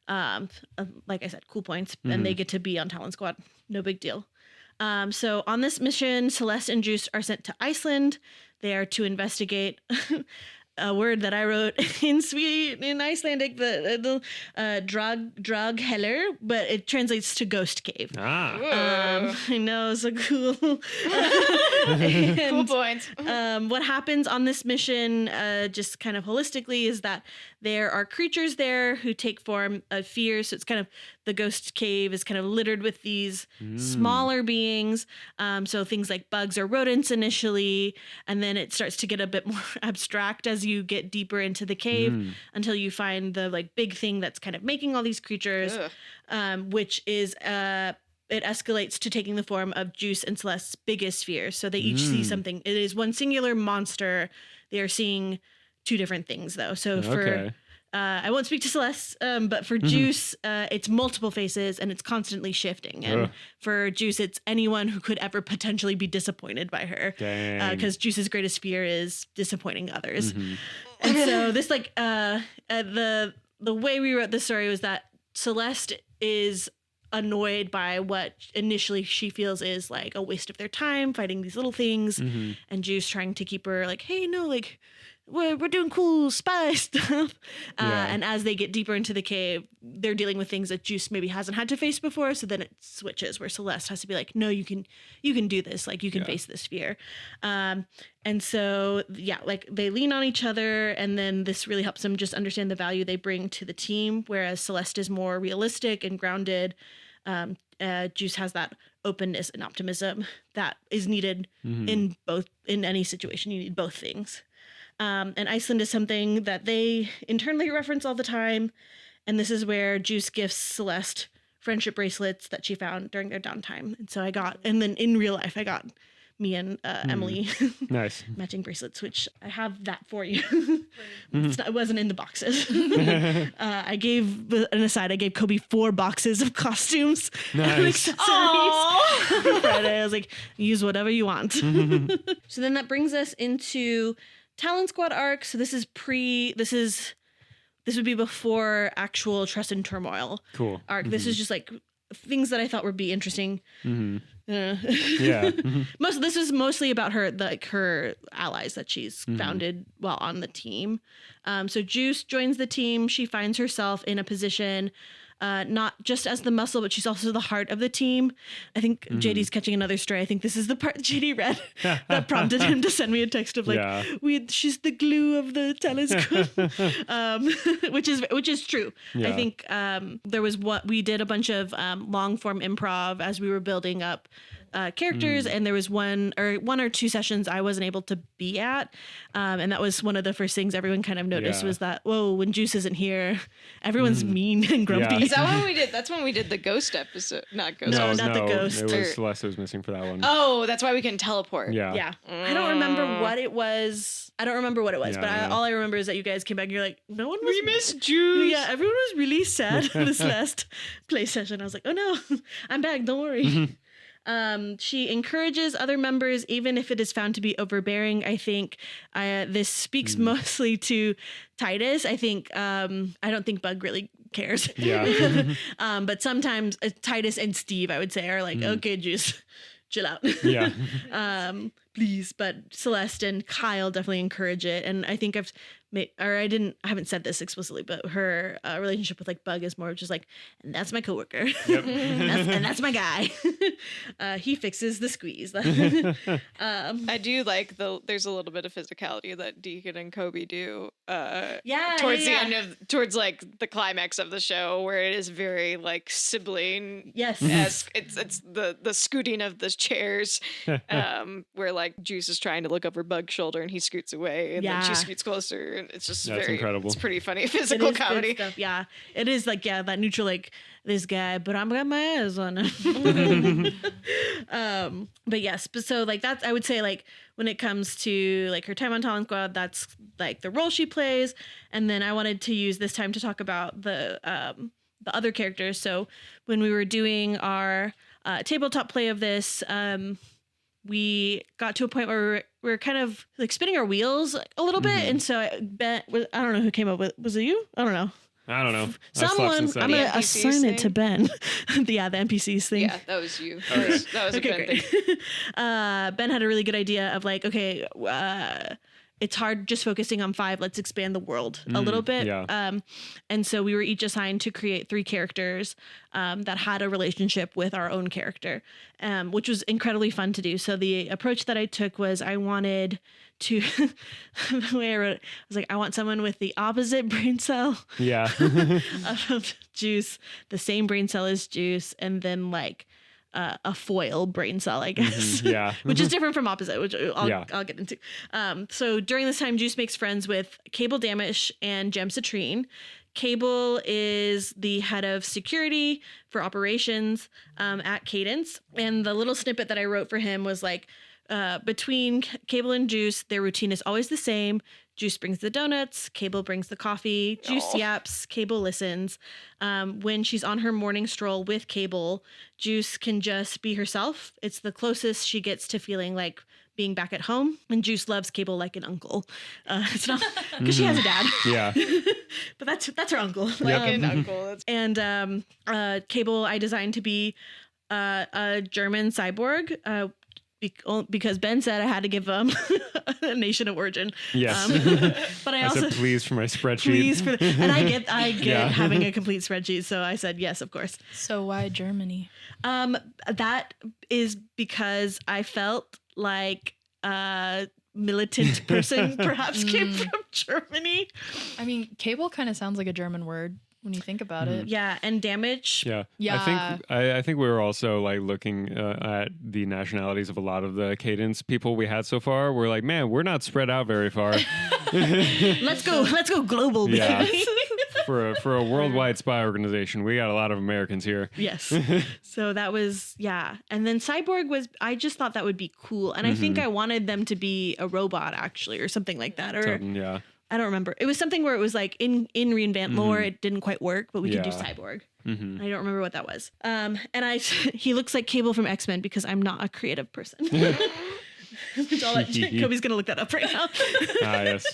Like I said, cool points, and they get to be on Talon Squad. No big deal. So on this mission, Celeste and Juice are sent to Iceland. They are to investigate a word that I wrote in Icelandic, the Dragheller, but it translates to ghost cave. Ah. I know, so cool. Cool points. What happens on this mission, just kind of holistically, is that there are creatures there who take form of fear. So it's kind of the ghost cave is kind of littered with these smaller beings. So things like bugs or rodents initially, and then it starts to get a bit more abstract as you get deeper into the cave until you find the like big thing that's kind of making all these creatures, which is it escalates to taking the form of Juice and Celeste's biggest fear. So they each see something. It is one singular monster. They are seeing 2 different things though. So for I won't speak to Celeste, but for Juice, it's multiple faces and it's constantly shifting. And for Juice, it's anyone who could ever potentially be disappointed by her. Because Juice's greatest fear is disappointing others. And so this like the way we wrote this story was that Celeste is annoyed by what initially she feels is like a waste of their time fighting these little things, and Juice trying to keep her like, hey, no, like we're doing cool spy stuff. And as they get deeper into the cave, they're dealing with things that Juice maybe hasn't had to face before. So then it switches where Celeste has to be like, no, you can do this. Like you can face this fear. And so, like they lean on each other, and then this really helps them just understand the value they bring to the team. Whereas Celeste is more realistic and grounded. Juice has that openness and optimism that is needed in any situation. You need both things. And Iceland is something that they internally reference all the time. And this is where Juice gifts Celeste friendship bracelets that she found during their downtime. And so and then in real life, I got me and Emily nice matching bracelets, which I have that for you. It wasn't in the boxes. I gave Kobe 4 boxes of costumes and accessories for Friday. I was like, use whatever you want. So then that brings us into Talon Squad arc. So this would be before actual Trust and Turmoil arc. This is just like things that I thought would be interesting. This is mostly about her allies that she's founded while on the team. So Juice joins the team. She finds herself in a position not just as the muscle, but she's also the heart of the team. I think JD's catching another stray. I think this is the part that JD read that prompted him to send me a text of like, she's the glue of the Talon Squad, which is true. I think there was we did a bunch of long form improv as we were building up characters, and there was one or two sessions I wasn't able to be at, and that was one of the first things everyone kind of noticed was that, whoa, when Juice isn't here, everyone's mean and grumpy. Is that when we did? That's when we did the ghost episode, not ghost. No, not the ghost. It was Celeste was missing for that one. Oh, that's why we can teleport. Yeah. I don't remember what it was. But all I remember is that you guys came back and you're like, no one was. We missed Juice. Yeah, everyone was really sad this last play session. I was like, oh no, I'm back. Don't worry. She encourages other members, even if it is found to be overbearing. I think this speaks mostly to Titus. I think I don't think Bug really cares. Yeah. But sometimes Titus and Steve, I would say, are like, okay, Juice, chill out. Yeah. Please. But Celeste and Kyle definitely encourage it, and I think I haven't said this explicitly, but her relationship with like Bug is more just like, and that's my coworker. Yep. and that's my guy. He fixes the squeeze. I do like there's a little bit of physicality that Deacon and Kobe do. Towards the end towards like the climax of the show, where it is very like sibling. Yes. It's the scooting of the chairs, where like Juice is trying to look over Bug's shoulder and he scoots away, and then she scoots closer. and it's just That's incredible. It's pretty funny It physical is good comedy. stuff. Yeah, it is like that neutral like this guy, but I'm got my eyes on him. But yes, but so like that's I would say like when it comes to like her time on Talon Squad, that's like the role she plays, and then I wanted to use this time to talk about the other characters. So when we were doing our tabletop play of this, we got to a point where we were kind of like spinning our wheels a little bit, and so I don't know who came up with. Was it you? I don't know. I don't know. Someone, I'm gonna NPCs assign it to thing? Ben. the NPCs thing. Yeah, that was you. That was a Okay, Ben thing. great. Ben had a really good idea of like, okay, it's hard just focusing on 5. Let's expand the world a little bit. yeah. And so we were each assigned to create 3 characters that had a relationship with our own character, which was incredibly fun to do. So the approach that I took was I wanted to, the way I wrote it, I was like, I want someone with the opposite brain cell Yeah. of Juice, the same brain cell as Juice, and then like a foil brain cell, I guess. Yeah. Which is different from opposite, which Yeah. I'll get into. So during this time, Juice makes friends with Cable Damish and Jem Citrine. Cable is the head of security for operations at Cadence. And the little snippet that I wrote for him was like, between Cable and Juice, their routine is always the same. Juice brings the donuts, Cable brings the coffee, Juice yaps, Cable listens. When she's on her morning stroll with Cable, Juice can just be herself. It's the closest she gets to feeling like being back at home. And Juice loves Cable like an uncle. It's not because she has a dad, Yeah. but that's her uncle. Like an uncle. That's And Cable I designed to be a German cyborg. Because Ben said I had to give a nation of origin. Yes. But I I also said please for my spreadsheet. please for the, and I get Yeah. having a complete spreadsheet, so I said yes, of course. So why Germany? That is because I felt like a militant person perhaps came from Germany. I mean, cable kind of sounds like a German word when you think about it. Yeah, and damage. Yeah. Yeah. I think we were also like looking at the nationalities of a lot of the Cadence people we had so far. We're like, man, we're not spread out very far. Let's go global, baby. Yeah. For a worldwide spy organization, we got a lot of Americans here. Yes. So that was, yeah. And then Cyborg was, I just thought that would be cool. And I think I wanted them to be a robot actually, or something like that. Or Something, yeah. I don't remember. It was something where it was like in reinvent lore, it didn't quite work, but we can do Yeah. Cyborg. I don't remember what that was. And he looks like Cable from X-Men because I'm not a creative person. Which Kobe's gonna look that up right now. Yes.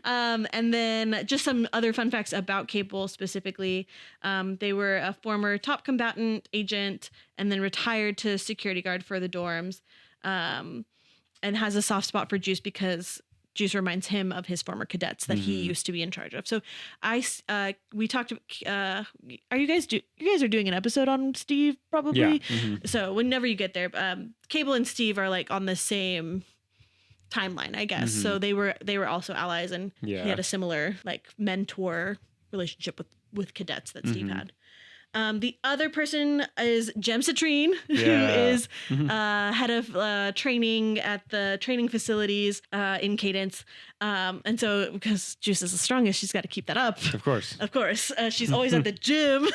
And then just some other fun facts about Cable specifically. They were a former top combatant agent and then retired to security guard for the dorms, and has a soft spot for Juice because Juice reminds him of his former cadets that he used to be in charge of. So we talked. Are you guys are doing an episode on Steve probably? Yeah. So whenever you get there, Cable and Steve are like on the same timeline, I guess. So they were also allies, and he Yeah. had a similar like mentor relationship with cadets that Steve had. The other person is Jem Citrine, who Yeah. is head of training at the training facilities in Cadence. And so because Juice is the strongest, she's got to keep that up. Of course. Of course. She's always at the gym.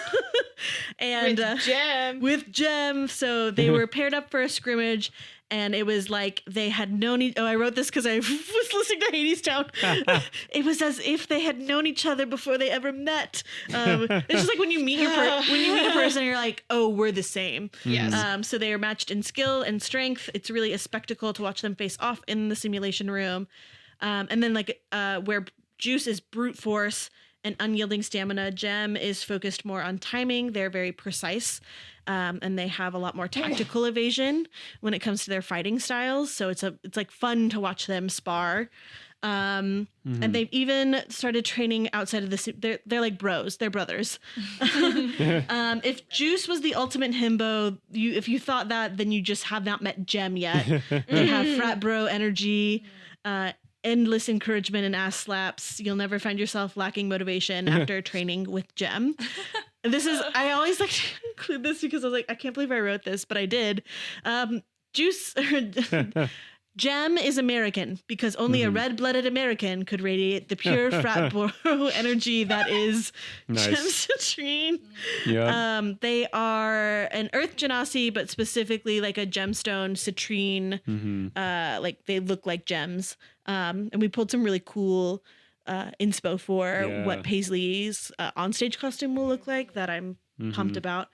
And with Jem. with Jem. So they were paired up for a scrimmage. And it was like they had known I wrote this because I was listening to Hades Town. It was as if they had known each other before they ever met. It's just like when you meet when you meet a person, you're like, oh, we're the same. Yes. So they are matched in skill and strength. It's really a spectacle to watch them face off in the simulation room. And then like where Juice is brute force and unyielding stamina, Jem is focused more on timing. They're very precise. And they have a lot more tactical evasion when it comes to their fighting styles. So it's like fun to watch them spar. And they've even started training outside of the. They're like bros. They're brothers. If Juice was the ultimate himbo, if you thought that, then you just have not met Jem yet. They have frat bro energy. Endless encouragement and ass slaps. You'll never find yourself lacking motivation after training with Jem. I always like to include this because I was like, I can't believe I wrote this, but I did. Juice Jem is American because only a red-blooded American could radiate the pure frat bro energy that is Nice. Jem Citrine. Yeah. They are an Earth Genasi, but specifically like a gemstone citrine. Like they look like gems. And we pulled some really cool inspo for what Paisley's onstage costume will look like that I'm pumped about.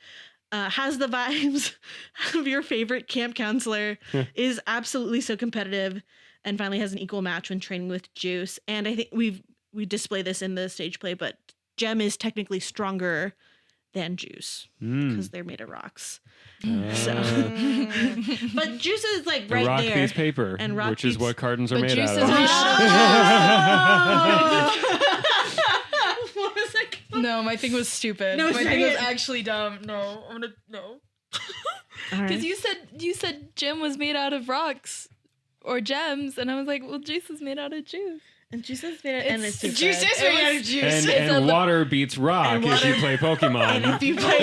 Has the vibes of your favorite camp counselor, is absolutely so competitive, and finally has an equal match when training with Juice. And I think we display this in the stage play, but Jem is technically stronger than Juice because they're made of rocks. So, but Juice is like right rock there. piece paper, And rock which is piece- what cartons are But made Juice out is of. What was that? No, my thing was stupid. No, my say thing was it. actually dumb. No, I'm gonna no. All right. Because you said Jim was made out of rocks or gems, and I was like, well, Juice is made out of juice. And Juice is made of, and it's too Juice bad. is made out of juice. And water beats rock And if you water- play Pokemon. And if you play,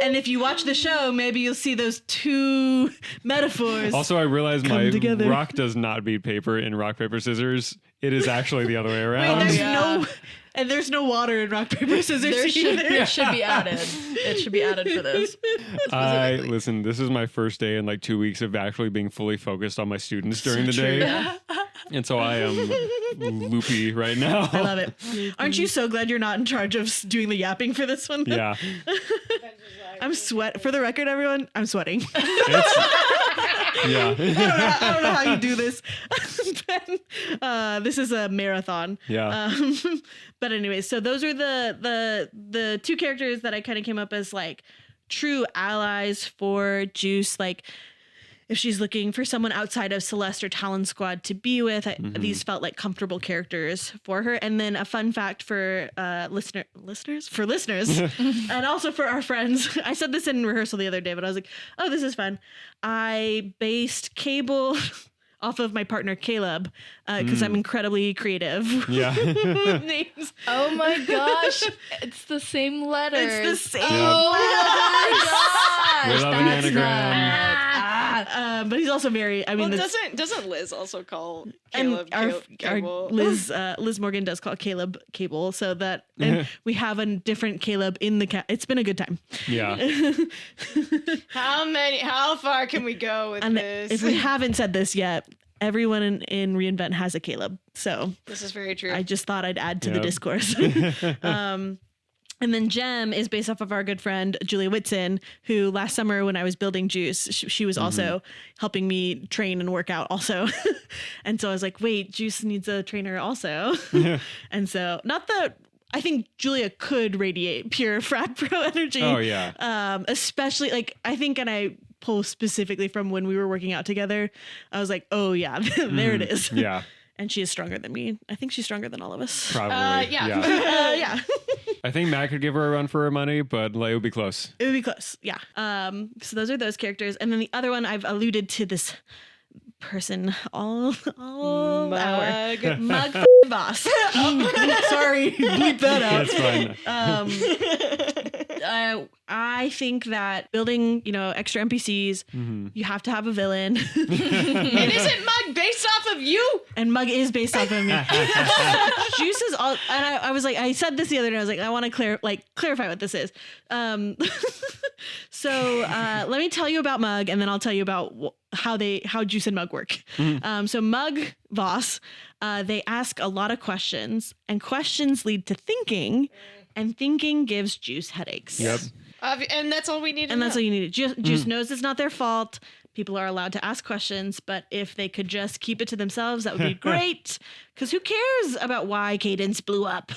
and if you watch the show, maybe you'll see those two metaphors. Also, I realized Come my together. rock does not beat paper in rock, paper, scissors. It is actually the other way around. There's no water in rock paper scissors. There either. should be added. It should be added for this. Listen, this is my first day in like 2 weeks of actually being fully focused on my students during the day. And so I am loopy right now. I love it. Aren't you so glad you're not in charge of doing the yapping for this one? Yeah. I'm sweat. For the record, everyone, I'm sweating. Yeah. I don't know how you do this. This is a marathon. Yeah. But anyways, so those are the two characters that I kind of came up as like true allies for Juice. Like if she's looking for someone outside of Celeste or Talon Squad to be with, these felt like comfortable characters for her. And then a fun fact for listeners, and also for our friends. I said this in rehearsal the other day, but I was like, oh, this is fun. I based Cable off of my partner Caleb because I'm incredibly creative. Yeah. with names. Oh my gosh, it's the same letters. It's the same. We love an anagram. But he's also very. I mean, Well, that's- doesn't Liz also call and Caleb our Cable? Liz Morgan does call Caleb Cable, so that and we have a different Caleb in the It's been a good time. Yeah. How far can we go with And this? if we haven't said this yet, everyone in reInvent has a Caleb. So This is very true. I just thought I'd add to the Yep. discourse. And then Jem is based off of our good friend Julia Whitson, who last summer when I was building Juice, she was also helping me train and work out also. And so I was like, wait, Juice needs a trainer also. And so not that I think Julia could radiate pure frat pro energy. Oh, yeah. Especially like I think, and I pull specifically from when we were working out together, I was like, oh yeah, there it is. Yeah. And she is stronger than me. I think she's stronger than all of us. Probably. yeah. Yeah. I think Matt could give her a run for her money, but like, it would be close. It would be close. Yeah. So those are those characters. And then the other one, I've alluded to this person all hour. Mug boss. Sorry. Bleep that out. That's fun. I think that building, extra NPCs, you have to have a villain. And isn't Mug based off of you? And Mug is based off of me. Juice is all, and I was like, I said this the other day. I was like, I want to clarify what this is. So let me tell you about Mug, and then I'll tell you about how Juice and Mug work. So Mug Voss, they ask a lot of questions, and questions lead to thinking, and thinking gives Juice headaches. Yep. And that's all we need. And that's all you need. Juice knows it's not their fault. People are allowed to ask questions, but if they could just keep it to themselves, that would be great. Because who cares about why Cadence blew up?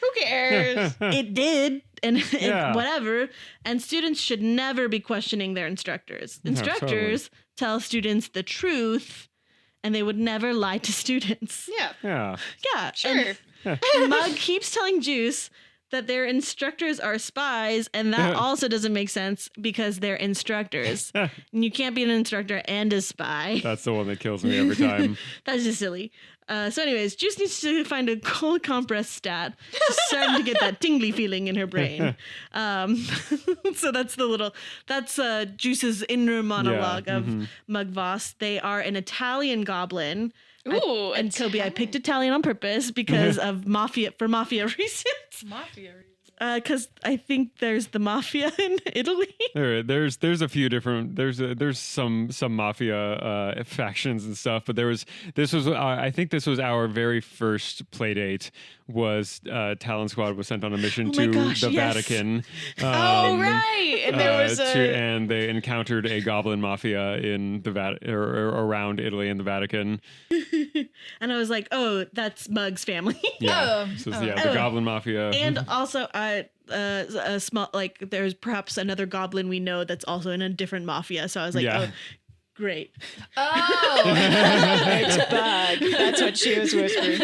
Who cares? It did, and Yeah. whatever. And students should never be questioning their instructors. No, Instructors tell students the truth, and they would never lie to students. Yeah. Yeah. Yeah, Sure. And Mug keeps telling Juice that their instructors are spies, and that also doesn't make sense because they're instructors. And you can't be an instructor and a spy. That's the one that kills me every time. That's just silly. So anyways, Juice needs to find a cold compress stat. She's starting to get that tingly feeling in her brain. So that's Juice's inner monologue of Mug Voss. They are an Italian goblin. Ooh, And Toby, I picked Italian on purpose because of mafia reasons. Mafia. Because I think there's the mafia in Italy. There's a few different there's some mafia factions and stuff, but I think this was our very first play date. Was Talon Squad was sent on a mission to the Vatican. Oh right, and there was and they encountered a goblin mafia in the or around Italy and the Vatican. And I was like, oh, that's Mug's family. Yeah, the goblin mafia, and also a small there's perhaps another goblin we know that's also in a different mafia. So I was like, oh, great. Oh, it's Bug. That's what she was whispering.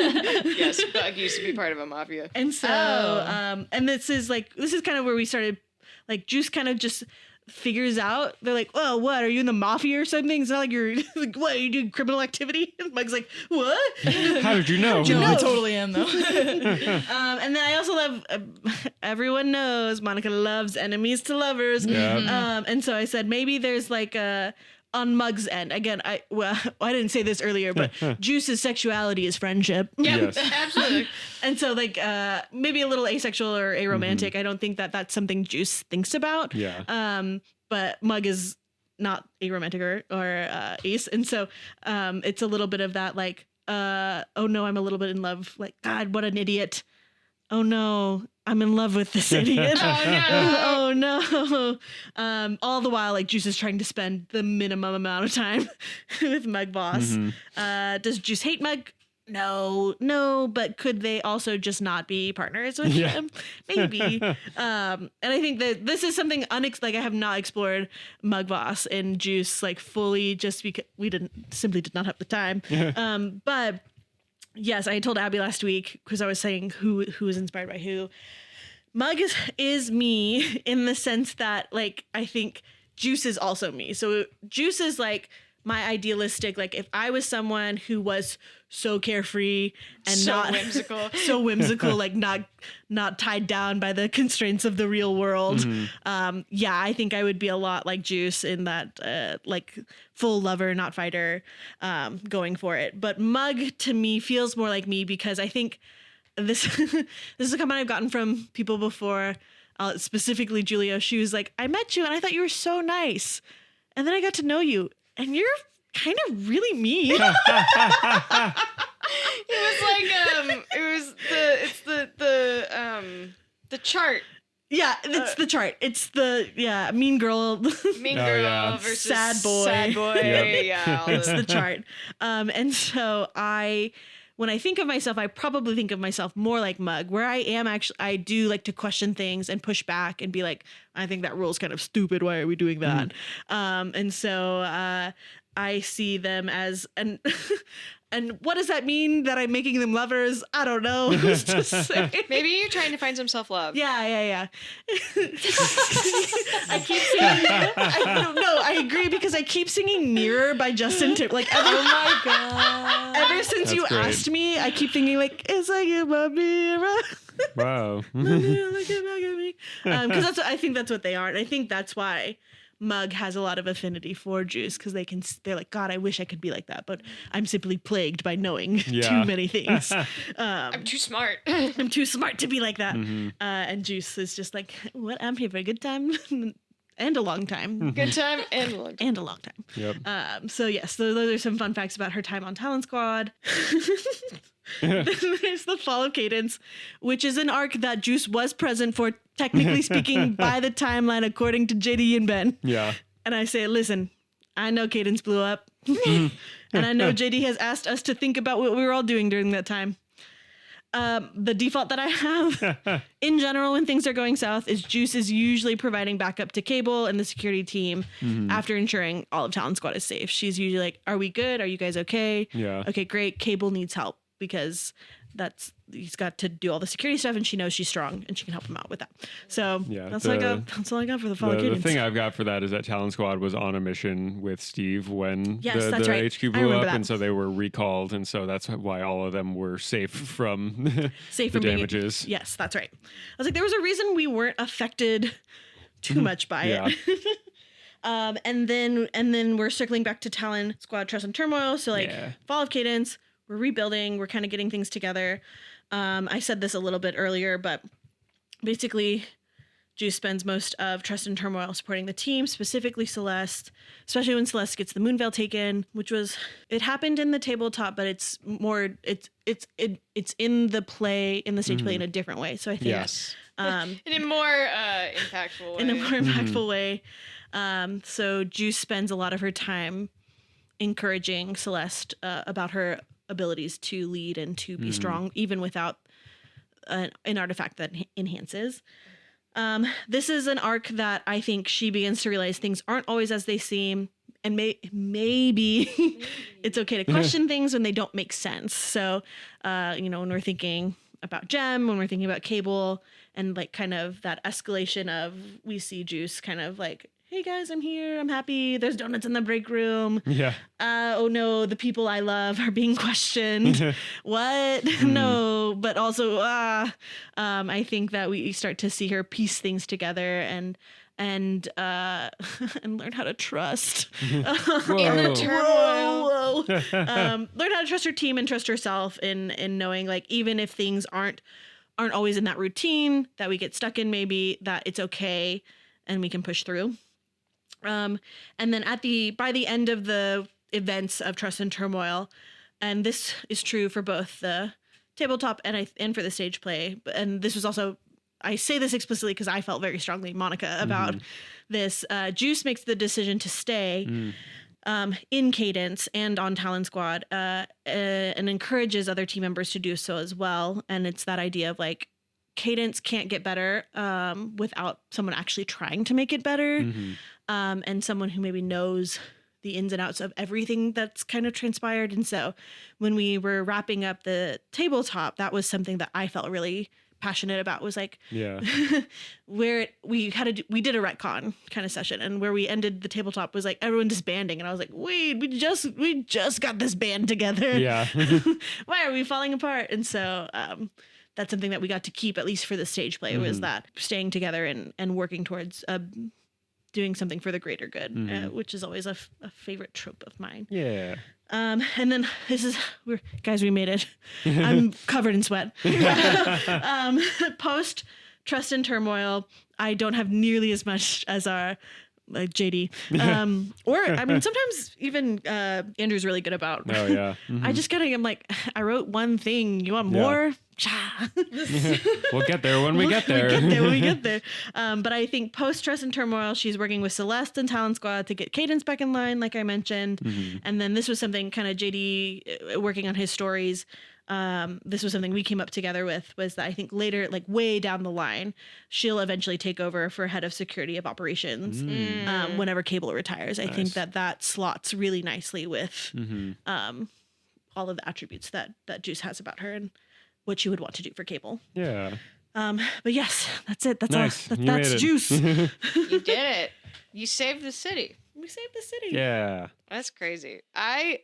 Yes, Bug used to be part of a mafia. And so, and this is kind of where we started, like, Juice kind of just figures out, they're like, well, what, are you in the mafia or something? It's not like you're, like, what, are you doing criminal activity? And Bug's like, what? How did you know? No, I totally am, though. And then I also love, everyone knows Monica loves enemies to lovers. Yeah. And so I said, maybe there's like a, on Mug's end, again, I didn't say this earlier, but Juice's sexuality is friendship. Yeah, Yes. absolutely. And so, like, maybe a little asexual or aromantic. I don't think that that's something Juice thinks about. Yeah. But Mug is not aromantic or ace, and so it's a little bit of that, like, oh no, I'm a little bit in love. Like, God, what an idiot. Oh no, I'm in love with this idiot. Oh no. All the while, like, Juice is trying to spend the minimum amount of time with Mug Voss. Does Juice hate Mug? No, but could they also just not be partners with him? Maybe. And I think that this is something I have not explored Mug Voss and Juice like fully, just because we did not have the time. But yes, I told Abby last week, because I was saying who is inspired by who. Mug is me in the sense that, like, I think Juice is also me. So Juice is like my idealistic, like, if I was someone who was so carefree and So whimsical, like not tied down by the constraints of the real world. I think I would be a lot like Juice in that, like, full lover, not fighter, going for it. But Mug to me feels more like me, because I think this is a comment I've gotten from people before, specifically Julia. She was like, I met you and I thought you were so nice, and then I got to know you and you're kind of really mean. It was like it's the chart. Yeah, it's the chart. It's the mean girl. Mean girl versus sad boy. Sad boy. Yep. Yeah, It's the chart. And so when I think of myself, I probably think of myself more like Mug, where I do like to question things and push back and be like, I think that rule's kind of stupid. Why are we doing that? And so I see them as and what does that mean, that I'm making them lovers? I don't know. Who's to say? Maybe you're trying to find some self-love. Yeah. I keep singing. I don't know. I agree, because I keep singing "Mirror" by Justin Timberlake. Like, Oh my god. ever since That's you great. asked me, I keep thinking, like, it's like in my mirror. Wow. Look at me. Because I think that's what they are, and I think that's why Mug has a lot of affinity for Juice, because they're like, God, I wish I could be like that, but I'm simply plagued by knowing too many things. I'm too smart. I'm too smart to be like that. And Juice is just like, what? I'm here for a good time and a long time. Good time and long time. And a long time. Yep. So yes, those are some fun facts about her time on Talon Squad. There's the Fall of Cadence, which is an arc that Juice was present for, technically speaking, by the timeline, according to JD and Ben. Yeah. And I say, listen, I know Cadence blew up. And I know JD has asked us to think about what we were all doing during that time. The default that I have in general when things are going south is Juice is usually providing backup to Cable and the security team after ensuring all of Talon Squad is safe. She's usually like, are we good? Are you guys okay? Yeah. Okay, great. Cable needs help, because he's got to do all the security stuff, and she knows she's strong and she can help him out with that. So Yeah, that's all I got for the Fall of The Cadence. thing I've got for that is that Talon Squad was on a mission with Steve when Yes, the that's right. HQ I blew remember up, that. and so they were recalled, and so that's why all of them were safe from Safe the from being- damages. Yes, that's right. I was like, there was a reason we weren't affected too much by Yeah. it. And then we're circling back to Talon Squad Trust and Turmoil. So like Yeah. Fall of Cadence, we're rebuilding, we're kind of getting things together. I said this a little bit earlier, but basically Juice spends most of Trust and Turmoil supporting the team, specifically Celeste, especially when Celeste gets the Moonveil taken, it happened in the tabletop, but it's in the play, in the stage play in a different way. So I think Yes. In a more impactful way. in a more impactful way. So Juice spends a lot of her time encouraging Celeste about her abilities to lead and to be strong, even without an artifact that enhances. This is an arc that I think she begins to realize things aren't always as they seem, and maybe it's okay to question things when they don't make sense. So, when we're thinking about Gem, when we're thinking about Cable, and like kind of that escalation of we see Juice kind of like, hey guys, I'm here, I'm happy, there's donuts in the break room. Yeah. Oh no, the people I love are being questioned. What? No, but also I think that we start to see her piece things together and and learn how to trust. In the turmoil. Learn how to trust her team and trust herself in knowing, like, even if things aren't always in that routine that we get stuck in, maybe that it's okay and we can push through. And then by the end of the events of Trust and Turmoil, and this is true for both the tabletop and for the stage play, and this was also, I say this explicitly because I felt very strongly, Monica, about this. Juice makes the decision to stay in Cadence and on Talon Squad, and encourages other team members to do so as well. And it's that idea of like, Cadence can't get better without someone actually trying to make it better, and someone who maybe knows the ins and outs of everything that's kind of transpired. And so when we were wrapping up the tabletop, that was something that I felt really passionate about, was like, Yeah. where we did a retcon kind of session, and where we ended the tabletop was like everyone disbanding, and I was like, wait, we just got this band together. Yeah. Why are we falling apart? And so that's something that we got to keep, at least for the stage play, was that staying together and working towards doing something for the greater good, which is always a favorite trope of mine. Yeah. And then we made it. I'm covered in sweat. Post Trust and Turmoil, I don't have nearly as much as our JD. Or I mean, sometimes even Andrew's really good about. Oh yeah. I just I'm like, I wrote one thing. You want Yeah. more? We'll get there when we get there. When we get there. But I think post Trust and Turmoil, she's working with Celeste and Talon Squad to get Cadence back in line, like I mentioned. And then this was something kind of JD working on his stories. This was something we came up together with, was that I think later, like way down the line, she'll eventually take over for head of security of operations whenever Cable retires. I think that slots really nicely with all of the attributes that Juice has about her and what she would want to do for Cable. Yeah. But yes, that's it. That's Nice. all. You That's made it. Juice. You did it. You saved the city. We saved the city. Yeah. That's crazy. I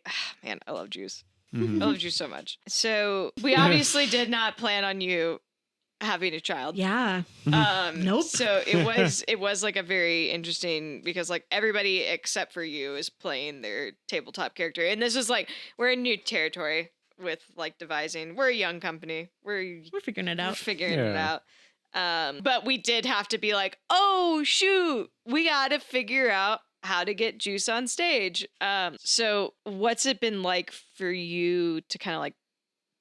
love Juice. I love Juice so much. So we obviously did not plan on you having a child. Yeah. Nope. So it was like a very interesting, because like everybody except for you is playing their tabletop character, and this is like, we're in new territory with like devising. We're a young company. We're figuring it we're out. figuring it out. But we did have to be like, oh shoot, we got to figure out how to get Juice on stage. So what's it been like for you to kind of like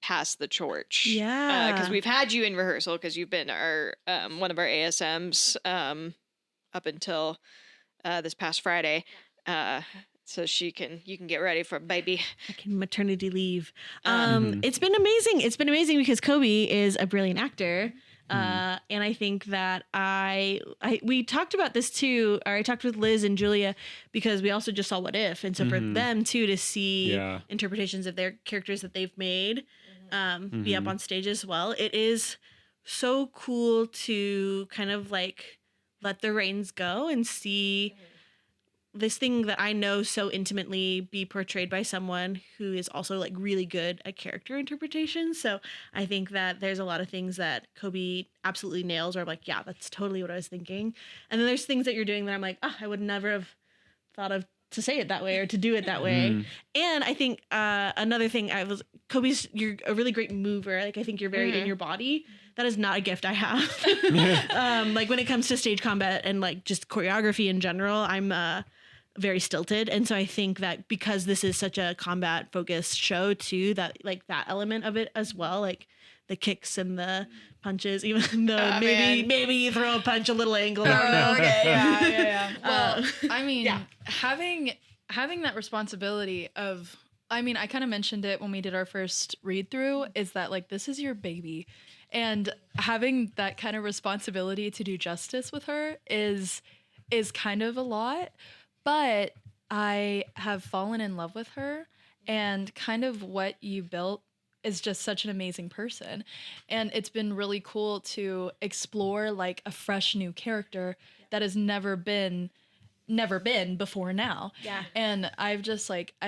pass the torch? Yeah. Because we've had you in rehearsal, because you've been our one of our ASMs up until this past Friday. So you can get ready for baby. I can maternity leave. It's been amazing. It's been amazing because Kobe is a brilliant actor. And I think that we talked about this too, or I talked with Liz and Julia, because we also just saw What If. And so for them too, to see interpretations of their characters that they've made, be up on stage as well. It is so cool to kind of like let the reins go and see this thing that I know so intimately be portrayed by someone who is also like really good at character interpretation. So I think that there's a lot of things that Kobe absolutely nails, or I'm like, yeah, that's totally what I was thinking. And then there's things that you're doing that I'm like, I would never have thought of to say it that way or to do it that way. And I think another thing you're a really great mover. Like I think you're very in your body. That is not a gift I have. Like when it comes to stage combat and like just choreography in general, I'm very stilted. And so I think that because this is such a combat focused show too, that like that element of it as well, like the kicks and the punches, even though maybe you throw a punch a little angle. I don't know. Okay, yeah. Well, I mean, having that responsibility of, I mean, I kind of mentioned it when we did our first read through, is that like, this is your baby. And having that kind of responsibility to do justice with her is kind of a lot. But I have fallen in love with her, and kind of what you built is just such an amazing person. And it's been really cool to explore like a fresh new character that has never been before now. Yeah. And I've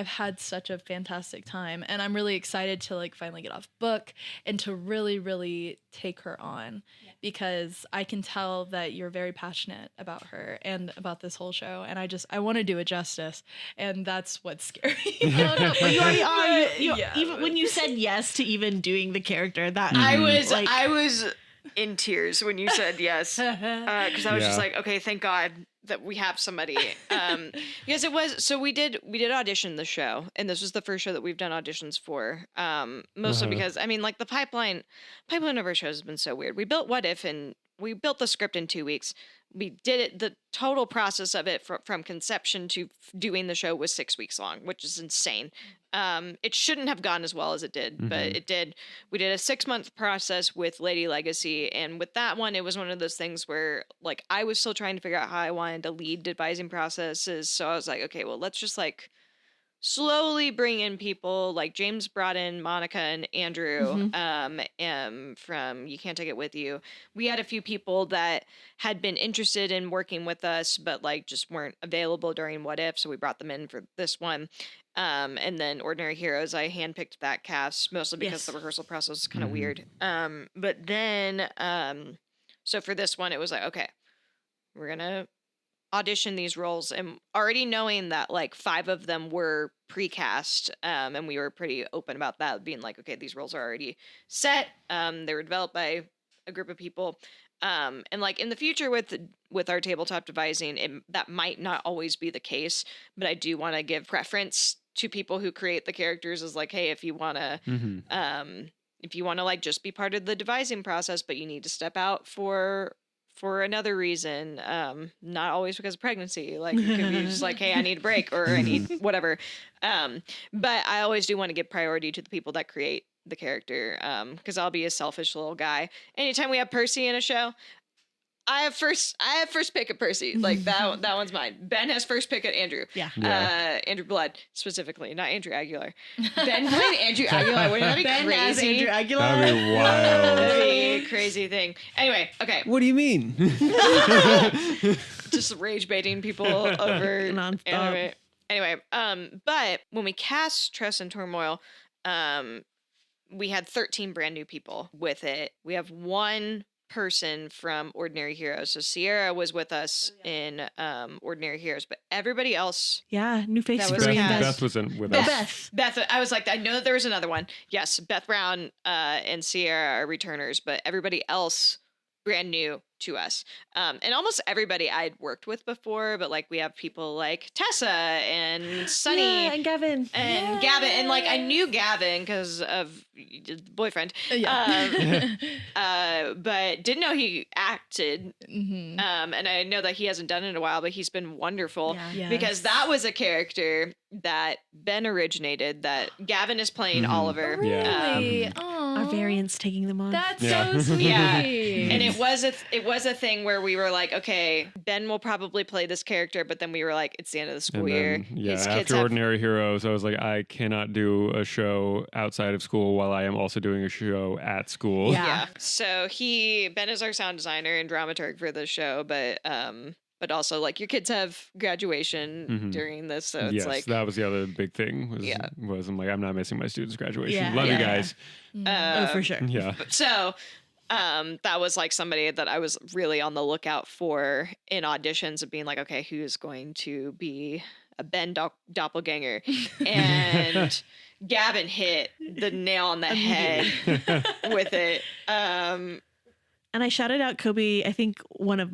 had such a fantastic time, and I'm really excited to like finally get off book and to really, really take her on, because I can tell that you're very passionate about her and about this whole show. And I want to do it justice. And that's what's scary. No, but you already are. Even when you said yes to even doing the character, that I was in tears when you said yes, because I was just like, okay, thank God that we have somebody. Because it was, so we did audition the show, and this was the first show that we've done auditions for. Mostly because I mean, like the pipeline of our shows has been so weird. We built What If, and we built the script in 2 weeks. We did it. The total process of it from conception to doing the show was 6 weeks long, which is insane. It shouldn't have gone as well as it did, but it did. We did a 6-month process with Lady Legacy, and with that one, it was one of those things where like I was still trying to figure out how I wanted to lead devising processes. So I was like, okay, well, let's just like slowly bring in people. Like James brought in Monica and Andrew from You Can't Take It With You. We had a few people that had been interested in working with us, but like just weren't available during What If, so we brought them in for this one. And then Ordinary Heroes, I handpicked that cast mostly because the rehearsal process was kind of weird. But then, so for this one, it was like, okay, we're gonna audition these roles, and already knowing that like 5 of them were precast, and we were pretty open about that, being like, okay, these roles are already set. They were developed by a group of people. And like in the future with our tabletop devising, that might not always be the case, but I do want to give preference to people who create the characters as like, hey, if you want to like just be part of the devising process, but you need to step out for another reason, not always because of pregnancy, like it could be just like, hey, I need a break or I need whatever. But I always do want to give priority to the people that create the character, because I'll be a selfish little guy. Anytime we have Percy in a show, I have first pick at Percy. Like that one's mine. Ben has first pick at Andrew. Yeah. Andrew Blood specifically, not Andrew Aguilar. Ben played Andrew Aguilar. Wouldn't that be Ben crazy? as Andrew Aguilar. That'd be wild. That'd be a crazy thing. Anyway, okay. What do you mean? Just rage baiting people over Nonstop. Anyway, but when we cast Trust and Turmoil, we had 13 brand new people with it. We have one person from Ordinary Heroes. So Sierra was with us in Ordinary Heroes, but everybody else. Yeah, new face That for was me. cast. Beth was in with us. Beth. I was like, I know that there was another one. Yes, Beth Brown and Sierra are returners, but everybody else brand new to us. And almost everybody I'd worked with before, but like we have people like Tessa and Sunny and Gavin. and Gavin, and like I knew Gavin because of boyfriend, but didn't know he acted. And I know that he hasn't done it in a while, but he's been wonderful because that was a character that Ben originated. That Gavin is playing Oliver. Really? Our variants taking them on. That's so sweet. Yeah, and it was was a thing where we were like, okay, Ben will probably play this character, but then we were like, it's the end of the school And year. then, yeah, His kids after have- Ordinary Heroes, I was like, I cannot do a show outside of school while I am also doing a show at school. Yeah. So Ben is our sound designer and dramaturg for the show, but also like your kids have graduation during this, so it's Yes, like that was the other big thing. Yeah. Was I'm like, I'm not missing my students' graduation. Yeah, Love you yeah. guys. Oh, for sure. Yeah. so. That was like somebody that I was really on the lookout for in auditions of being like, okay, who's going to be a Ben doppelganger? And Gavin hit the nail on the head with it. And I shouted out Kobe, I think one of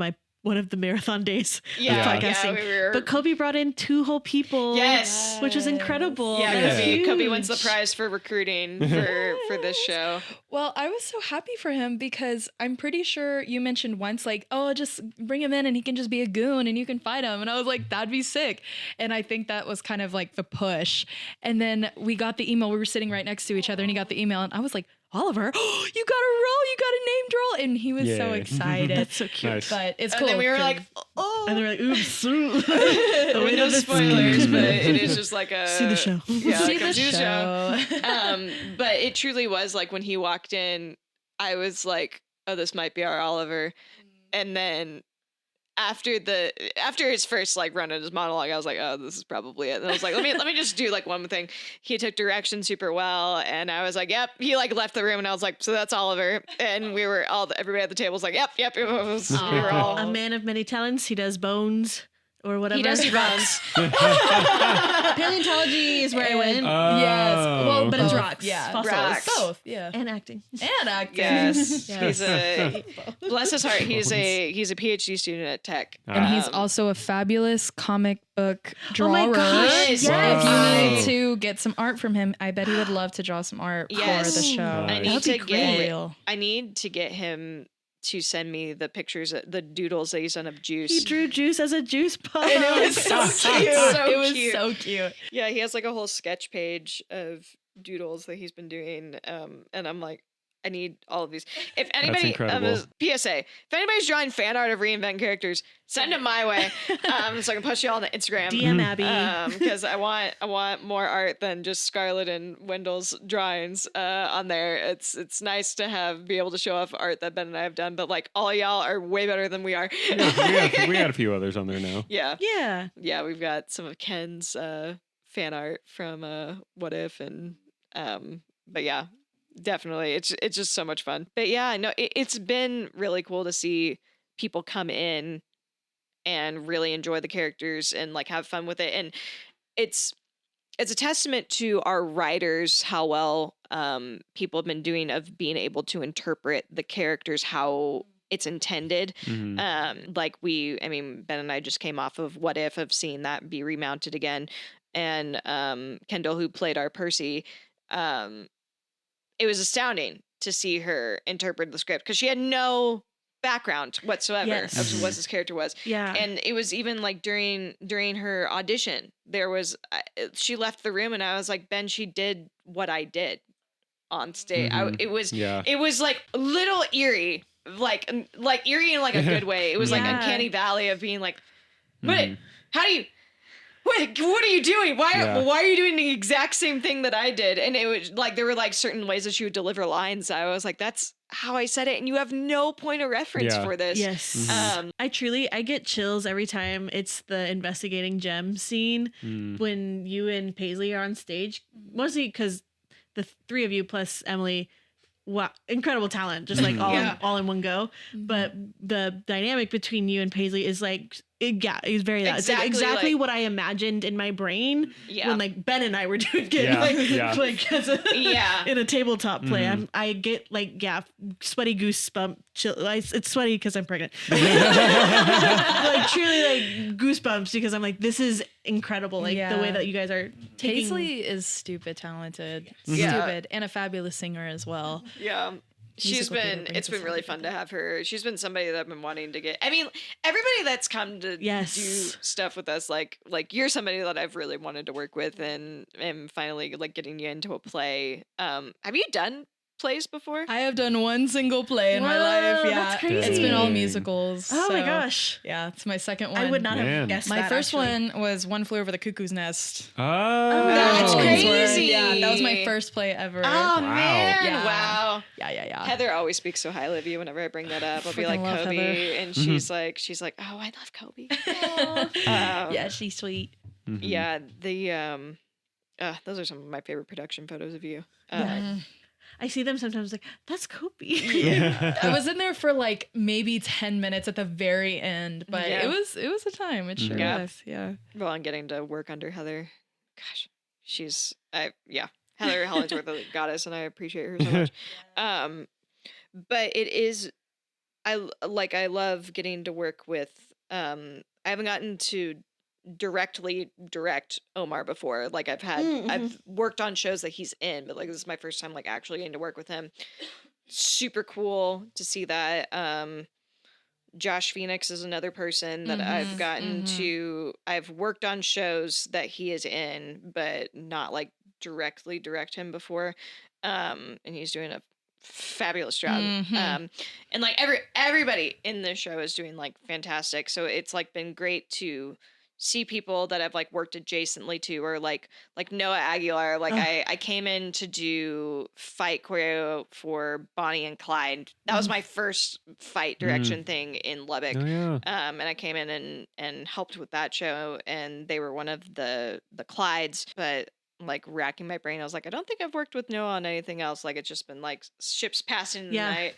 the marathon days Yeah, of podcasting. we were. But Kobe brought in 2 whole people. Yes. Which was incredible. Yeah, That was Kobe wins the huge. prize for recruiting for this show. Well, I was so happy for him because I'm pretty sure you mentioned once, like, oh, just bring him in and he can just be a goon and you can fight him. And I was like, that'd be sick. And I think that was kind of like the push. And then we got the email. We were sitting right next to each other and he got the email and I was like, Oliver, oh, you got a role, you got a named role. And he was so Yay. excited. That's so cute. Nice. But it's And cool. then we were 'cause- like, oh. And they were like, oops. No spoilers, but it is just like a See the show. Yeah, see like, the see the show. But it truly was like when he walked in, I was like, oh, this might be our Oliver. And then after his first like run at his monologue, I was like, oh, this is probably it. And I was like, let me just do like one thing. He took direction super well, and I was like, yep. He like left the room, and I was like, so that's Oliver. And we were everybody at the table was like, yep. We were all A man of many talents. He does bones or whatever. he does do bones. Paleontology is where I went. Yes. Well, but it's both. rocks. Yeah. Fossils. Rocks. Both. Yeah. And acting. And acting. Yes, Yes. bless his heart. He's a PhD student at Tech, And he's Um, also a fabulous comic book drawer. Oh my gosh, yes. If Wow. you need to get some art from him, I bet he would love to draw some art Yes. for the show. Nice. I need That'd to be get great. Real. I need to get him to send me the pictures, the doodles that he's done of Juice. He drew Juice as a juice pop. And it was so cute. So it was cute. so cute. Yeah, he has like a whole sketch page of doodles that he's been doing, and I'm like, I need all of these. If anybody, incredible. PSA, if anybody's drawing fan art of Reinvent characters, send them my way, so I can post you all on the Instagram. DM Abby. Because I want more art than just Scarlett and Wendell's drawings on there. It's nice to be able to show off art that Ben and I have done, but like all y'all are way better than we are. we got a few others on there now. Yeah, Yeah. we've got some of Ken's fan art from What If, and but yeah, definitely, it's just so much fun. But yeah, no, it's been really cool to see people come in and really enjoy the characters and like have fun with it, and it's a testament to our writers how well people have been doing of being able to interpret the characters how it's intended. Mhm. Ben and I just came off of What If, of seeing that be remounted again, and Kendall, who played our Percy, it was astounding to see her interpret the script because she had no background whatsoever Yes. of what this character was. Yeah. And it was even like during her audition, there was she left the room and I was like, Ben, she did what I did on stage. Mhm. It was Yeah. it was like a little eerie, like eerie in like a good way. It was like Yeah. uncanny valley of being like, what? Mhm. How do you? What are you doing? Yeah. Why are you doing the exact same thing that I did? And it was like there were like certain ways that she would deliver lines. I was like, that's how I said it, and you have no point of reference Yeah. for this. Yes. Mhm. I get chills every time it's the investigating gem scene Mm. when you and Paisley are on stage, mostly because the 3 of you plus Emily, wow, incredible talent, just like Mhm. all in one go. But the dynamic between you and Paisley is like, it's very that. It's like Exactly exactly like- what I imagined in my brain Yeah. when like Ben and I were doing it, Yeah, like, yeah. like as a, Yeah. in a tabletop play. Mhm. I get like sweaty goosebump chill. It's sweaty because I'm pregnant. Like truly like goosebumps because I'm like, this is incredible. Like Yeah. the way that you guys are taking. Paisley is stupid talented. Yeah. Stupid. And a fabulous singer as well. Yeah. She's Musical theater been, brings it's us been really everything. fun to have her. She's been somebody that I've been wanting to get. I mean, everybody that's come to Yes. do stuff with us, like you're somebody that I've really wanted to work with, and am finally like getting you into a play. Have you done plays before? I have done one single play in my Whoa, life. Yeah, that's crazy. it's been all Dang. musicals. Oh my so, gosh. Yeah, it's my second one. I would not Man. have guessed My that, first actually. one was One Flew Over the Cuckoo's Nest. Oh, That's Queensborough. crazy. Yeah, that was my first play ever. Oh man! Yeah. Wow. Yeah. Heather always speaks so highly of you whenever I bring that up. I'll be like Freaking love Kobe, Heather. and she's like, oh, I love Kobe. Yeah, she's sweet. Yeah, the those are some of my favorite production photos of you. Yeah. I see them sometimes like, that's Kobe. I was in there for like maybe 10 minutes at the very end, but Yeah. it was a time. It sure Yeah. was. Yeah. Well, I'm getting to work under Heather. Gosh, Heather Hollingsworth, the goddess, and I appreciate her so much. But it is, I love getting to work with. I haven't gotten to directly direct Omar before. Like I've worked on shows that he's in, but like this is my first time like actually getting to work with him. Super cool to see that. Josh Phoenix is another person that I've gotten to. I've worked on shows that he is in, but not like directly direct him before. And he's doing a fabulous job. And like everybody in this show is doing like fantastic. So it's like been great to see people that I've like worked adjacently to, or like Noah Aguilar. Like I came in to do fight choreo for Bonnie and Clyde. That was my first fight direction thing in Lubbock. Oh, yeah. And I came in and helped with that show, and they were one of the Clydes. But like racking my brain, I was like, I don't think I've worked with Noah on anything else. Like it's just been like ships passing in the night.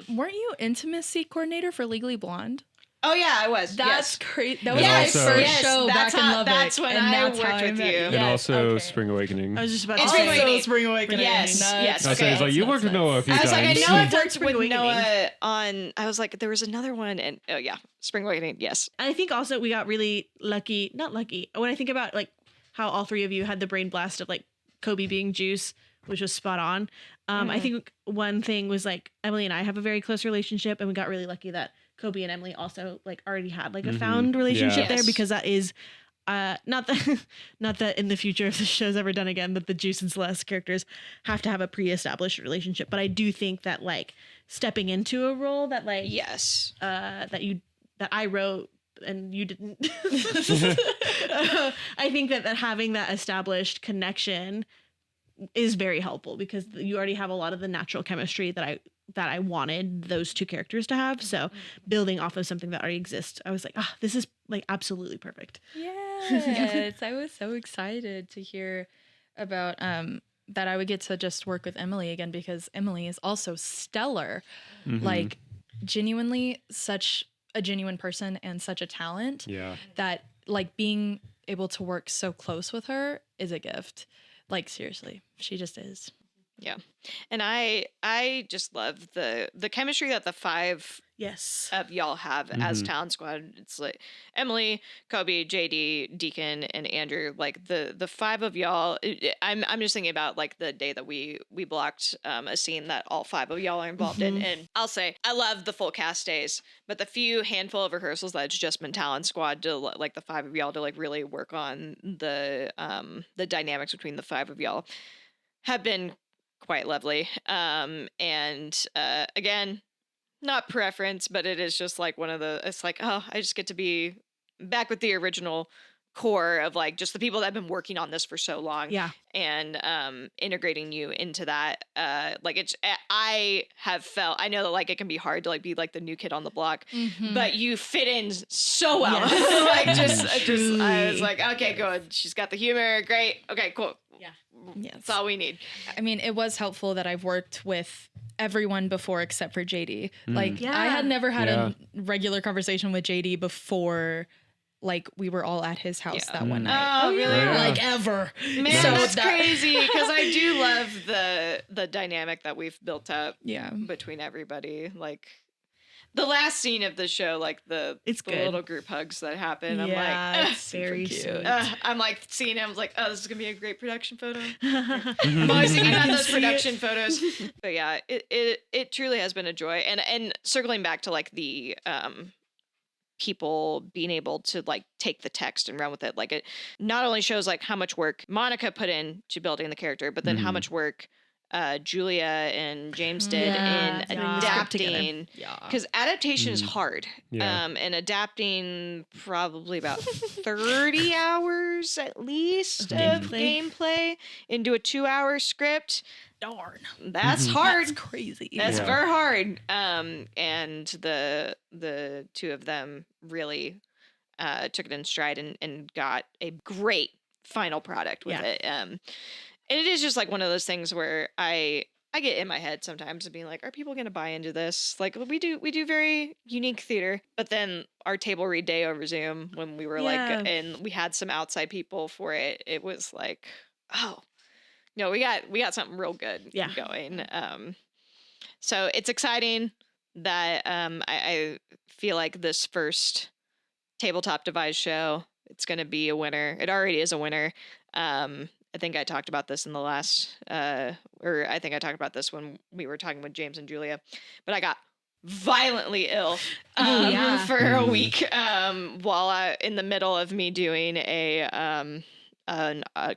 Weren't you intimacy coordinator for Legally Blonde? Oh yeah, I was. That's yes. crazy. That was And my also- first Yes, show that's back in how- Lubbock. that's when and I that's worked how with met you. And Yes, also okay. Spring Awakening. I was just about It's to Spring say. Awakening. Spring Awakening. Yes, Nuts. yes. I was saying, it's like, you worked with Noah a few I was like, I times. know I've worked Spring with Awakening. Noah on. I was like, there was another one, and oh yeah, Spring Awakening. Yes. I think also we got really lucky. Not lucky. When I think about like how all three of you had the brain blast of like Kobe being Juice, which was spot on. I think one thing was like Emily and I have a very close relationship, and we got really lucky that Kobe and Emily also like already had like a found relationship Yeah. there, Yes. because that is not that in the future, if the show's ever done again, that the Juice and Celeste characters have to have a pre-established relationship. But I do think that like stepping into a role that like Yes. that I wrote and you didn't. I think that having that established connection is very helpful, because you already have a lot of the natural chemistry that I wanted those two characters to have. So building off of something that already exists, I was like, this is like absolutely perfect. Yes, I was so excited to hear about that I would get to just work with Emily again, because Emily is also stellar. Like genuinely such a genuine person and such a talent. Yeah. That like being able to work so close with her is a gift. Like seriously, she just is. Yeah. And I just love the chemistry that the five Yes. of y'all have as Talon Squad. It's like Emily, Kobe, JD, Deacon, and Andrew. Like the five of y'all. I'm just thinking about like the day that we blocked a scene that all five of y'all are involved in. And I'll say I love the full cast days, but the few handful of rehearsals that it's just been Talon Squad to like the five of y'all to like really work on the dynamics between the five of y'all have been quite lovely. And again, not preference, but it is just like one of the, it's like, oh, I just get to be back with the original core of like just the people that have been working on this for so long. Yeah. And integrating you into that. Like it's, I have felt, I know that like it can be hard to like be like the new kid on the block, but you fit in so well. Like just I was like, okay, good. She's got the humor. Great. Okay, cool. Yeah. Yes. That's all we need. I mean, it was helpful that I've worked with everyone before except for JD. Like, Yeah. I had never had Yeah. a regular conversation with JD before, like, we were all at his house that one night. Oh, really? Yeah. Like, ever. Man, So that's that- crazy because I do love the dynamic that we've built up Yeah. between everybody. Like the last scene of the show, like the It's the good. little group hugs that happen. I'm Yeah, like, it's very cute. sweet. I'm like seeing it. I was like, oh, this is gonna be a great production photo. I'm always thinking about those production photos. But yeah, it truly has been a joy. And circling back to like the people being able to like take the text and run with it, like it not only shows like how much work Monica put in to building the character, but then how much work Julia and James did Yeah. in Yeah. adapting. Yeah. Because adaptation is hard. Yeah. And adapting probably about 30 hours at least of gameplay into a 2-hour script. Darn. That's hard. That's crazy. That's Yeah. very hard. And the two of them really took it in stride and got a great final product with it. And it is just like one of those things where I get in my head sometimes of being like, are people going to buy into this? Like we do very unique theater, but then our table read day over Zoom when we were like, and we had some outside people for it. It was like, oh no, we got something real good going. So it's exciting that I feel like this first tabletop device show, it's going to be a winner. It already is a winner. I think I talked about this in the last, or I think I talked about this when we were talking with James and Julia, but I got violently ill for a week while in the middle of me doing a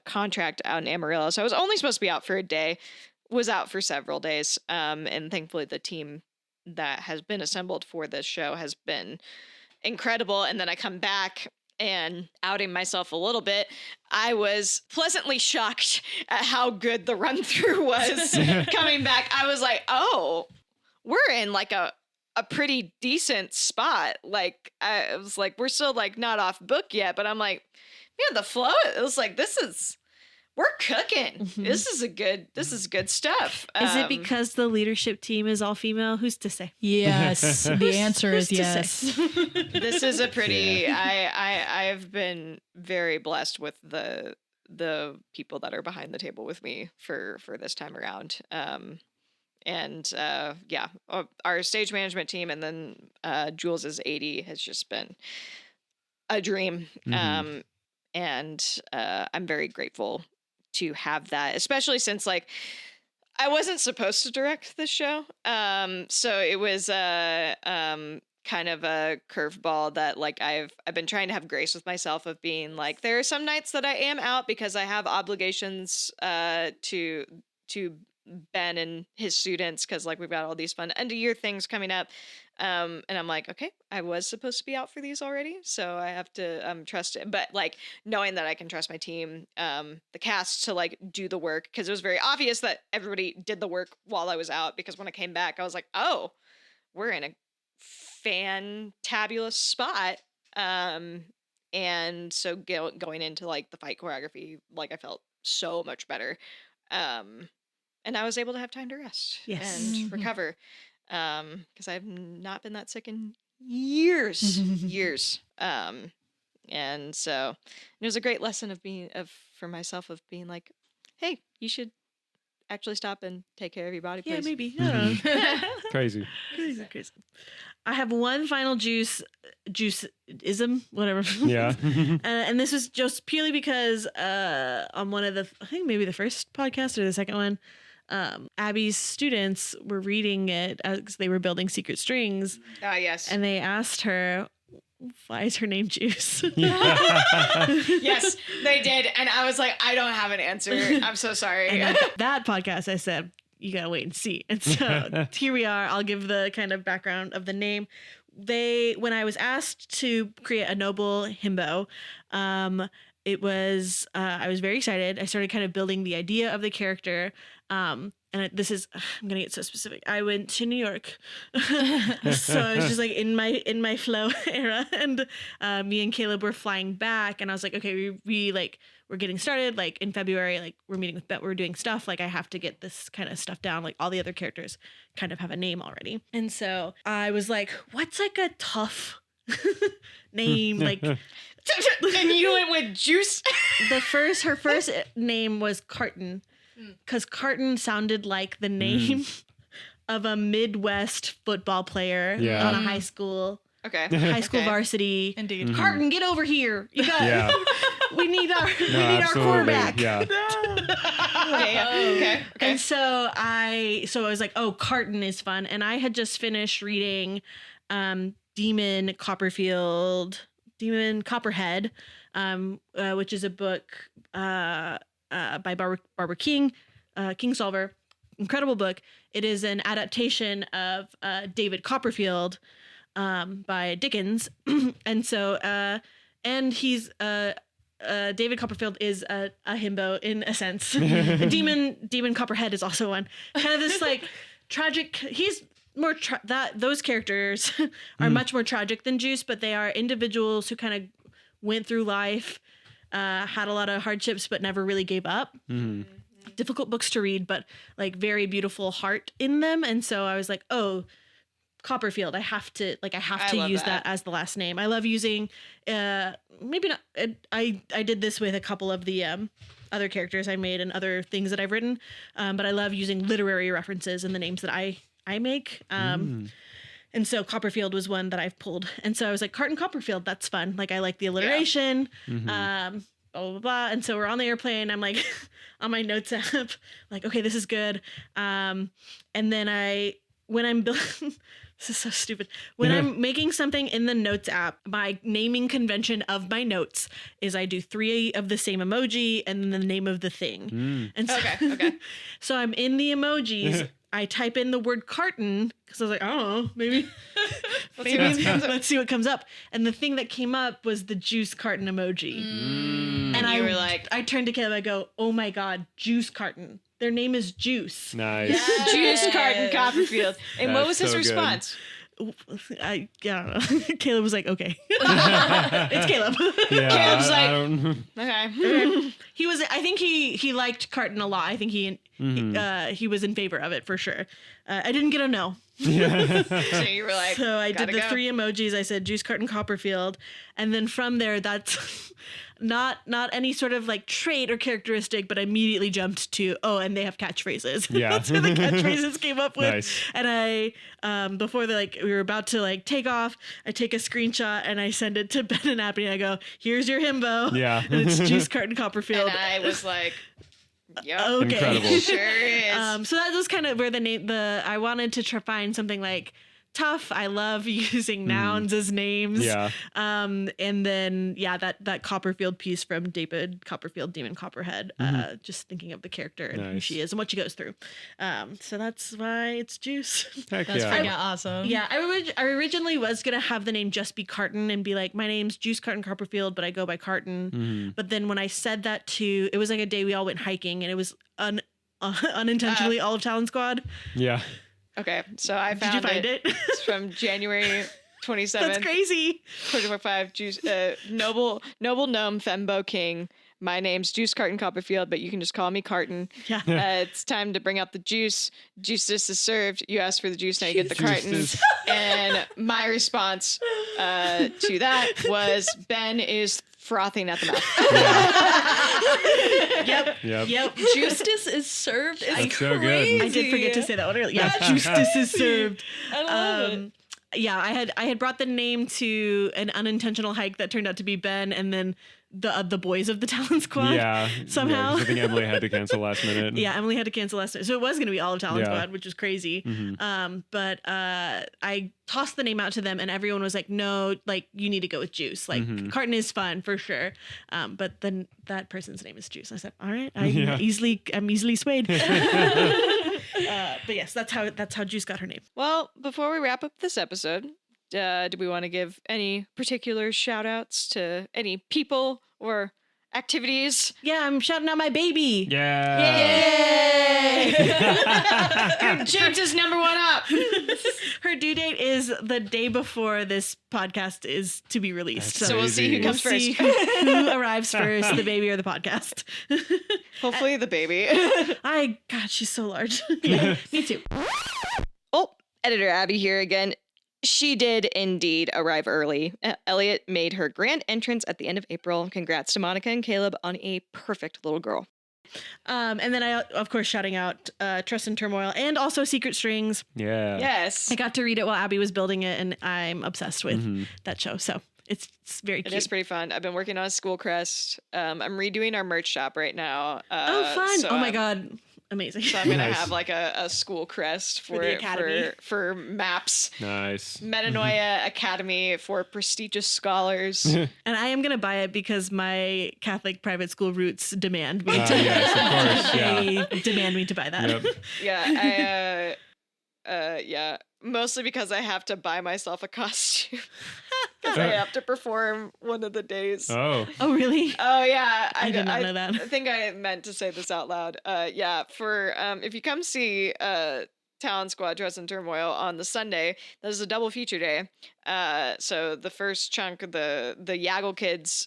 contract out in Amarillo. So I was only supposed to be out for a day, was out for several days, and thankfully the team that has been assembled for this show has been incredible. And then I come back, and outing myself a little bit, I was pleasantly shocked at how good the run through was. Coming back, I was like, oh, we're in like a pretty decent spot. Like I was like, we're still like not off book yet, but I'm like, man, the flow, it was like, we're cooking. This is good stuff. Is it because the leadership team is all female? Who's to say? Yes. The answer is who's to yes. say? This is a pretty, I've been very blessed with the people that are behind the table with me for this time around. Our stage management team and then Jules's AD has just been a dream. And I'm very grateful to have that, especially since like I wasn't supposed to direct this show. So it was kind of a curveball that like I've been trying to have grace with myself of being like, there are some nights that I am out because I have obligations to Ben and his students, because like we've got all these fun end of year things coming up. And I'm like, okay, I was supposed to be out for these already, so I have to trust it. But like knowing that I can trust my team, the cast, to like do the work, because it was very obvious that everybody did the work while I was out. Because when I came back, I was like, oh, we're in a fantabulous spot. And so going into like the fight choreography, like I felt so much better. And I was able to have time to rest and recover. Because I've not been that sick in years. And so it was a great lesson for myself of being like, hey, you should actually stop and take care of your body, please. Yeah, maybe. I don't know. Crazy. Crazy. I have one final juice-ism, whatever. Yeah. And this was just purely because on one of the, I think maybe the first podcast or the second one, Abby's students were reading it because they were building Secret Strings. Ah, yes. And they asked her, why is her name Juice? Yes, they did. And I was like, I don't have an answer. I'm so sorry. And that podcast, I said, you gotta wait and see. And so here we are. I'll give the kind of background of the name. When I was asked to create a noble himbo, it was, I was very excited. I started kind of building the idea of the character. And this is, I'm going to get so specific. I went to New York. So I was just like in my flow era, and me and Caleb were flying back, and I was like, okay, we're getting started. Like in February, like we're meeting with Bet, we're doing stuff. Like I have to get this kind of stuff down. Like all the other characters kind of have a name already. And so I was like, what's like a tough name? Like, and you went with Juice? her first name was Carton, because Carton sounded like the name of a Midwest football player on a high school varsity. Indeed. Carton, get over here! You got. Yeah. We need our quarterback. Yeah. Okay. And so I was like, oh, Carton is fun, and I had just finished reading Demon Copperhead, which is a book by Barbara Kingsolver, incredible book. It is an adaptation of David Copperfield by Dickens. And so, and he's David Copperfield is a himbo in a sense. Demon Copperhead is also one. Kind of this like tragic. He's more those characters are much more tragic than Juice, but they are individuals who kind of went through life, had a lot of hardships, but never really gave up. Difficult books to read, but like very beautiful heart in them. And so I was like, oh, Copperfield, I have to use that as the last name. I love using maybe not I did this with a couple of the other characters I made and other things that I've written, but I love using literary references in the names that I make. And so Copperfield was one that I've pulled, and so I was like, Carton Copperfield, that's fun. Like I like the alliteration. Blah blah blah. And so we're on the airplane, I'm like on my notes app, like, okay, this is good. And then when I'm this is so stupid. When I'm making something in the notes app, my naming convention of my notes is I do 3 of the same emoji and then the name of the thing. And so, Okay. so I'm in the emojis. I type in the word carton because I was like, I don't know, maybe let's see what comes up. And the thing that came up was the juice carton emoji. And you were like, I turned to Caleb, I go, oh my God, Juice Carton. Their name is Juice. Nice. Juice Carton Copperfield. And what was That's his so good. response? I don't know. Caleb was like, okay. It's Caleb. Yeah, Caleb's I like- don't- Okay. He was, I think he liked Carton a lot. I think he was in favor of it for sure. I didn't get a no. So you were like, So I did gotta the go. 3 emojis. I said Juice Carton Copperfield. And then from there, that's not any sort of like trait or characteristic, but I immediately jumped to, oh, and they have catchphrases. Yeah. That's where the catchphrases came up with. Nice. And I, before we were about to like take off, I take a screenshot and I send it to Ben and Abby. And I go, here's your himbo. Yeah. And it's Juice Carton Copperfield. And I was like, yep. Okay. Incredible. Sure is. So that was kind of where I wanted to find something like tough. I love using nouns as names. Yeah. And then that Copperfield piece from David Copperfield, Demon Copperhead. Just thinking of the character and who Nice. she is and what she goes through. So that's why it's Juice. Heck That's yeah. freaking awesome. Yeah, I originally was gonna have the name just be Carton and be like, my name's Juice Carton Copperfield, but I go by Carton. But then when I said that it was like a day we all went hiking and it was unintentionally all of Talon Squad. Yeah. Okay, so I found Did you find it? It's from January 27th. That's crazy. 2025. Juice, noble gnome fembo king. My name's Juice Carton Copperfield, but you can just call me Carton. Yeah. It's time to bring out the juice. Juice is served. You ask for the juice, now you get the carton. Juice. And my response to that was Ben is frothing at the mouth. Yep. Justice is served. Is That's so good. crazy. I did forget to say that one earlier. Yeah, Justice is served. I love it. Yeah, I had brought the name to an unintentional hike that turned out to be Ben, and then the boys of the Talon Squad. Yeah. Somehow. Yeah, 'cause I think Emily had to cancel last minute. Yeah, Emily had to cancel last night, so it was going to be all of Talon Yeah. Squad, which was crazy. But I tossed the name out to them, and everyone was like, "No, like you need to go with Juice. Like Carton is fun for sure." But then that person's name is Juice. I said, "All right, I'm easily swayed." But yes, that's how Juice got her name. Well, before we wrap up this episode, do we want to give any particular shout outs to any people or activities? Yeah, I'm shouting out my baby. Yeah. Yay! James is number 1 up. Her due date is the day before this podcast is to be released. That's So we'll see who Crazy. comes We'll see first. who arrives first, the baby or the podcast. Hopefully the baby. God, she's so large. Yeah, me too. Oh, editor Abby here again. She did indeed arrive early. Elliot made her grand entrance at the end of April. Congrats to Monica and Caleb on a perfect little girl. And then I, of course, shouting out Trust and Turmoil and also Secret Strings. Yeah. Yes. I got to read it while Abby was building it, and I'm obsessed with that show. So it's very It cute. is pretty fun. I've been working on a school crest. I'm redoing our merch shop right now. Oh, fun. so Oh my I'm God. Amazing. So I'm gonna Nice. have like a school crest For the academy. for MAPS. Nice. Metanoia Academy for prestigious scholars. And I am going to buy it because my Catholic private school roots demand me to. Yes, of course. Yeah. They demand me to buy that. Yep. Yeah, yeah. Mostly because I have to buy myself a costume. Because I have to perform one of the days. Oh. Oh, really? Oh yeah, I did not know that. I think I meant to say this out loud. Yeah, for if you come see Talon Squad Dress in Turmoil on the Sunday, that is a double feature day. So the first chunk of the Yaggle kids,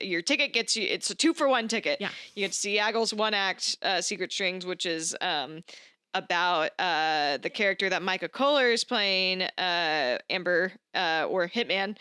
your ticket gets you. It's a 2-for-1 ticket. Yeah. You get to see Yaggle's one act Secret Strings, which is about the character that Micah Kohler is playing, Amber or Hitman,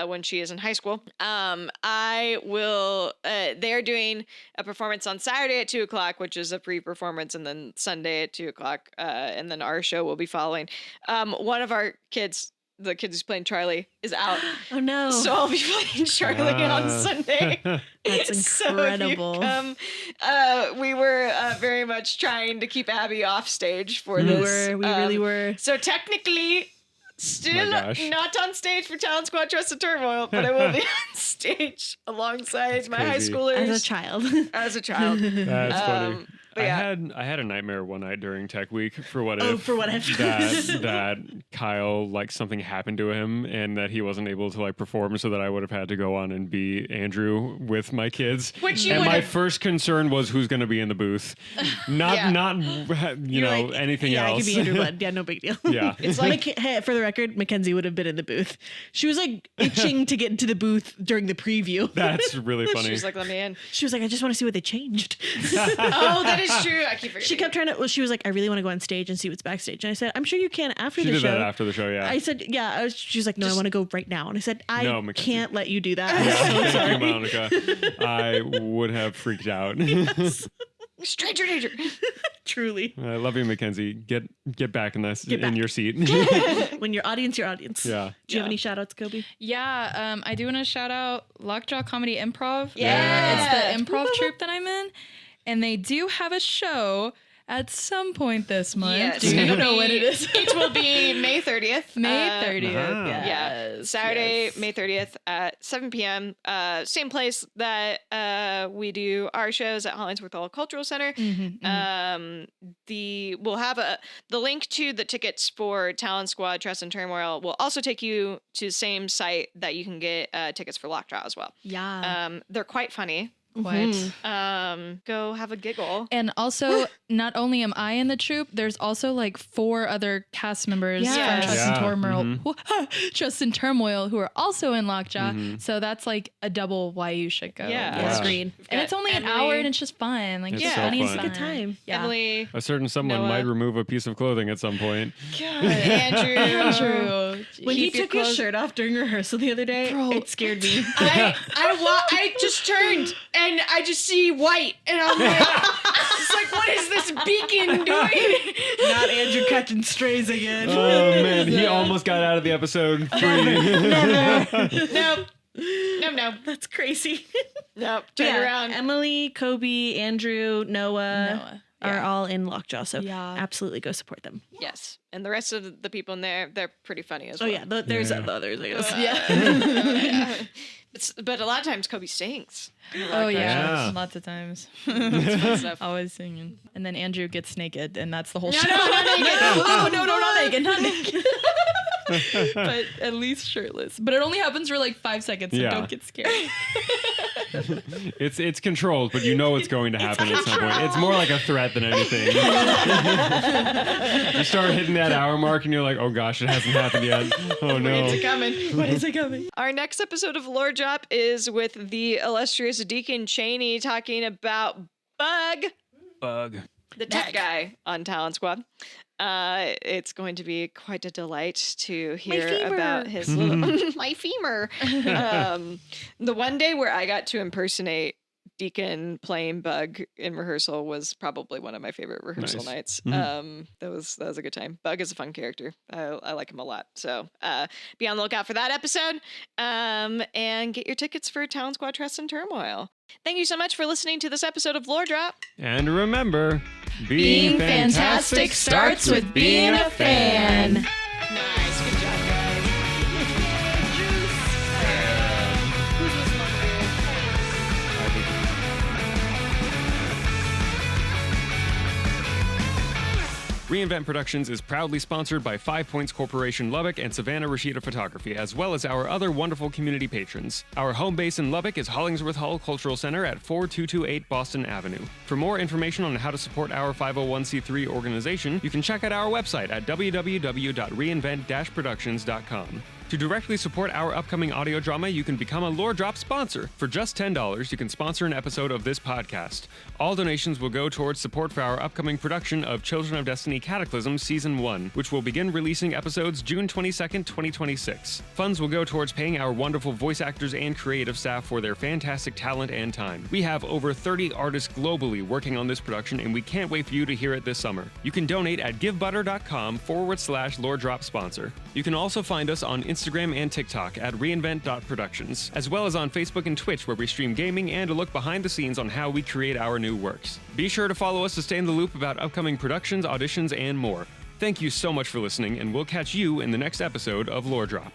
when she is in high school. I will. They're doing a performance on Saturday at 2:00, which is a pre-performance, and then Sunday at 2:00, and then our show will be following. One of our kids. The kid who's playing Charlie is out. Oh, no. So I'll be playing Charlie on Sunday. That's incredible. So if you come, we were very much trying to keep Abby off stage for this. We really were. So technically, still My gosh. not on stage for Talon Squad Trust and Turmoil, but I will be on stage alongside my high crazy. schoolers As a child. As a child. That's funny. But yeah. I had a nightmare one night during Tech Week for what Oh, if for what if. that Kyle, like, something happened to him and that he wasn't able to like perform, so that I would have had to go on and be Andrew with my kids. Which you and my would've- first concern was who's going to be in the booth, not Yeah. you know, Like, anything yeah, else. I could be Andrew Blood. Yeah, no big deal. Yeah. It's like Hey, for the record, Mackenzie would have been in the booth. She was like itching to get into the booth during the preview. That's really funny. she was like, let me in. She was like, I just want to see what they changed. Oh, that is true. I keep forgetting. She kept trying to. Well, she was like, I really want to go on stage and see what's backstage. And I said, I'm sure you can after She the did show. that after the show, yeah. I said, yeah. She was like, no, I want to go right now. And I said, I No, Mackenzie. can't let you do that. I'm Yeah, so thank sorry. you, Monica. I would have freaked out. Stranger danger. Truly. I love you, Mackenzie. Get back in this Get back. in your seat. When your audience, your audience. Yeah. Do you have any shout outs, Kobe? Yeah, I do want to shout out Lockjaw Comedy Improv. Yeah. It's the improv troupe that I'm in. And they do have a show at some point this month. Yes. Do you It'll know be- when it is? It will be May 30th. May 30th. Ah. Yeah. Yes, Saturday, yes. May 30th at 7 p.m. Same place that we do our shows at Hollingsworth Hall Cultural Center. We'll have the link to the tickets for Talon Squad Trust and Turmoil will also take you to the same site that you can get tickets for Lockjaw as well. Yeah. They're quite funny. Quite. Go have a giggle. And also, not only am I in the troupe, there's also like 4 other cast members Yes. from Trust Yeah. and Turmoil, Trust and Turmoil, who are also in Lockjaw. So that's like a double why you should go. Yeah. Yeah. Agreed. And it's only an hour and it's just fun. Like, It's just so funny fun. fun. Good time. Yeah. Emily, A certain someone Noah. might remove a piece of clothing at some point. Andrew. Andrew. When he Keep your took his clothes- shirt off during rehearsal the other day, Bro. it scared me. I just turned and I just see white and I'm like, it's like, what is this beacon doing? Not Andrew catching strays again. Oh man, he almost got out of the episode free. No. That's crazy. Nope. Turn around. Emily, Kobe, Andrew, Noah are Yeah. all in Lockjaw, so Yeah. absolutely go support them. Yes. And the rest of the people in there, they're pretty funny as Oh well. yeah, there's Yeah. the others, I guess. Yeah. But a lot of times Kobe sings. Oh yeah. Yeah. Lots of times. Fun stuff. Always singing. And then Andrew gets naked, and that's the whole No, show. not naked. Oh, no, not naked, not naked. But at least shirtless. But it only happens for like 5 seconds, so Yeah. don't get scared. It's controlled, but you know it's going to happen at some point. It's more like a threat than anything. You start hitting that hour mark and you're like, oh gosh, it hasn't happened yet. Oh no. When's it coming? When is it coming? Our next episode of Lore Drop is with the illustrious Deacon Cheney talking about Bug, Bug. the tech guy on Talon Squad. It's going to be quite a delight to hear femur. about his little my femur. The one day where I got to impersonate Deacon playing Bug in rehearsal was probably one of my favorite rehearsal Nice. nights. That was a good time. Bug is a fun character. I like him a lot. So be on the lookout for that episode. And get your tickets for Talon Squad Trust and Turmoil. Thank you so much for listening to this episode of Lore Drop. And remember, Being fantastic starts with being a fan. Nice. Good job, guys. Who's this Reinvent Productions is proudly sponsored by 5 Points Corporation Lubbock and Savannah Rashida Photography, as well as our other wonderful community patrons. Our home base in Lubbock is Hollingsworth Hall Cultural Center at 4228 Boston Avenue. For more information on how to support our 501c3 organization, you can check out our website at www.reinvent-productions.com. To directly support our upcoming audio drama, you can become a Lore Drop sponsor. For just $10, you can sponsor an episode of this podcast. All donations will go towards support for our upcoming production of Children of Destiny Cataclysm Season 1, which will begin releasing episodes June 22nd, 2026. Funds will go towards paying our wonderful voice actors and creative staff for their fantastic talent and time. We have over 30 artists globally working on this production, and we can't wait for you to hear it this summer. You can donate at givebutter.com/Lore Drop sponsor. You can also find us on Instagram and TikTok at reinvent.productions, as well as on Facebook and Twitch, where we stream gaming and a look behind the scenes on how we create our new works. Be sure to follow us to stay in the loop about upcoming productions, auditions, and more. Thank you so much for listening, and we'll catch you in the next episode of Lore Drop.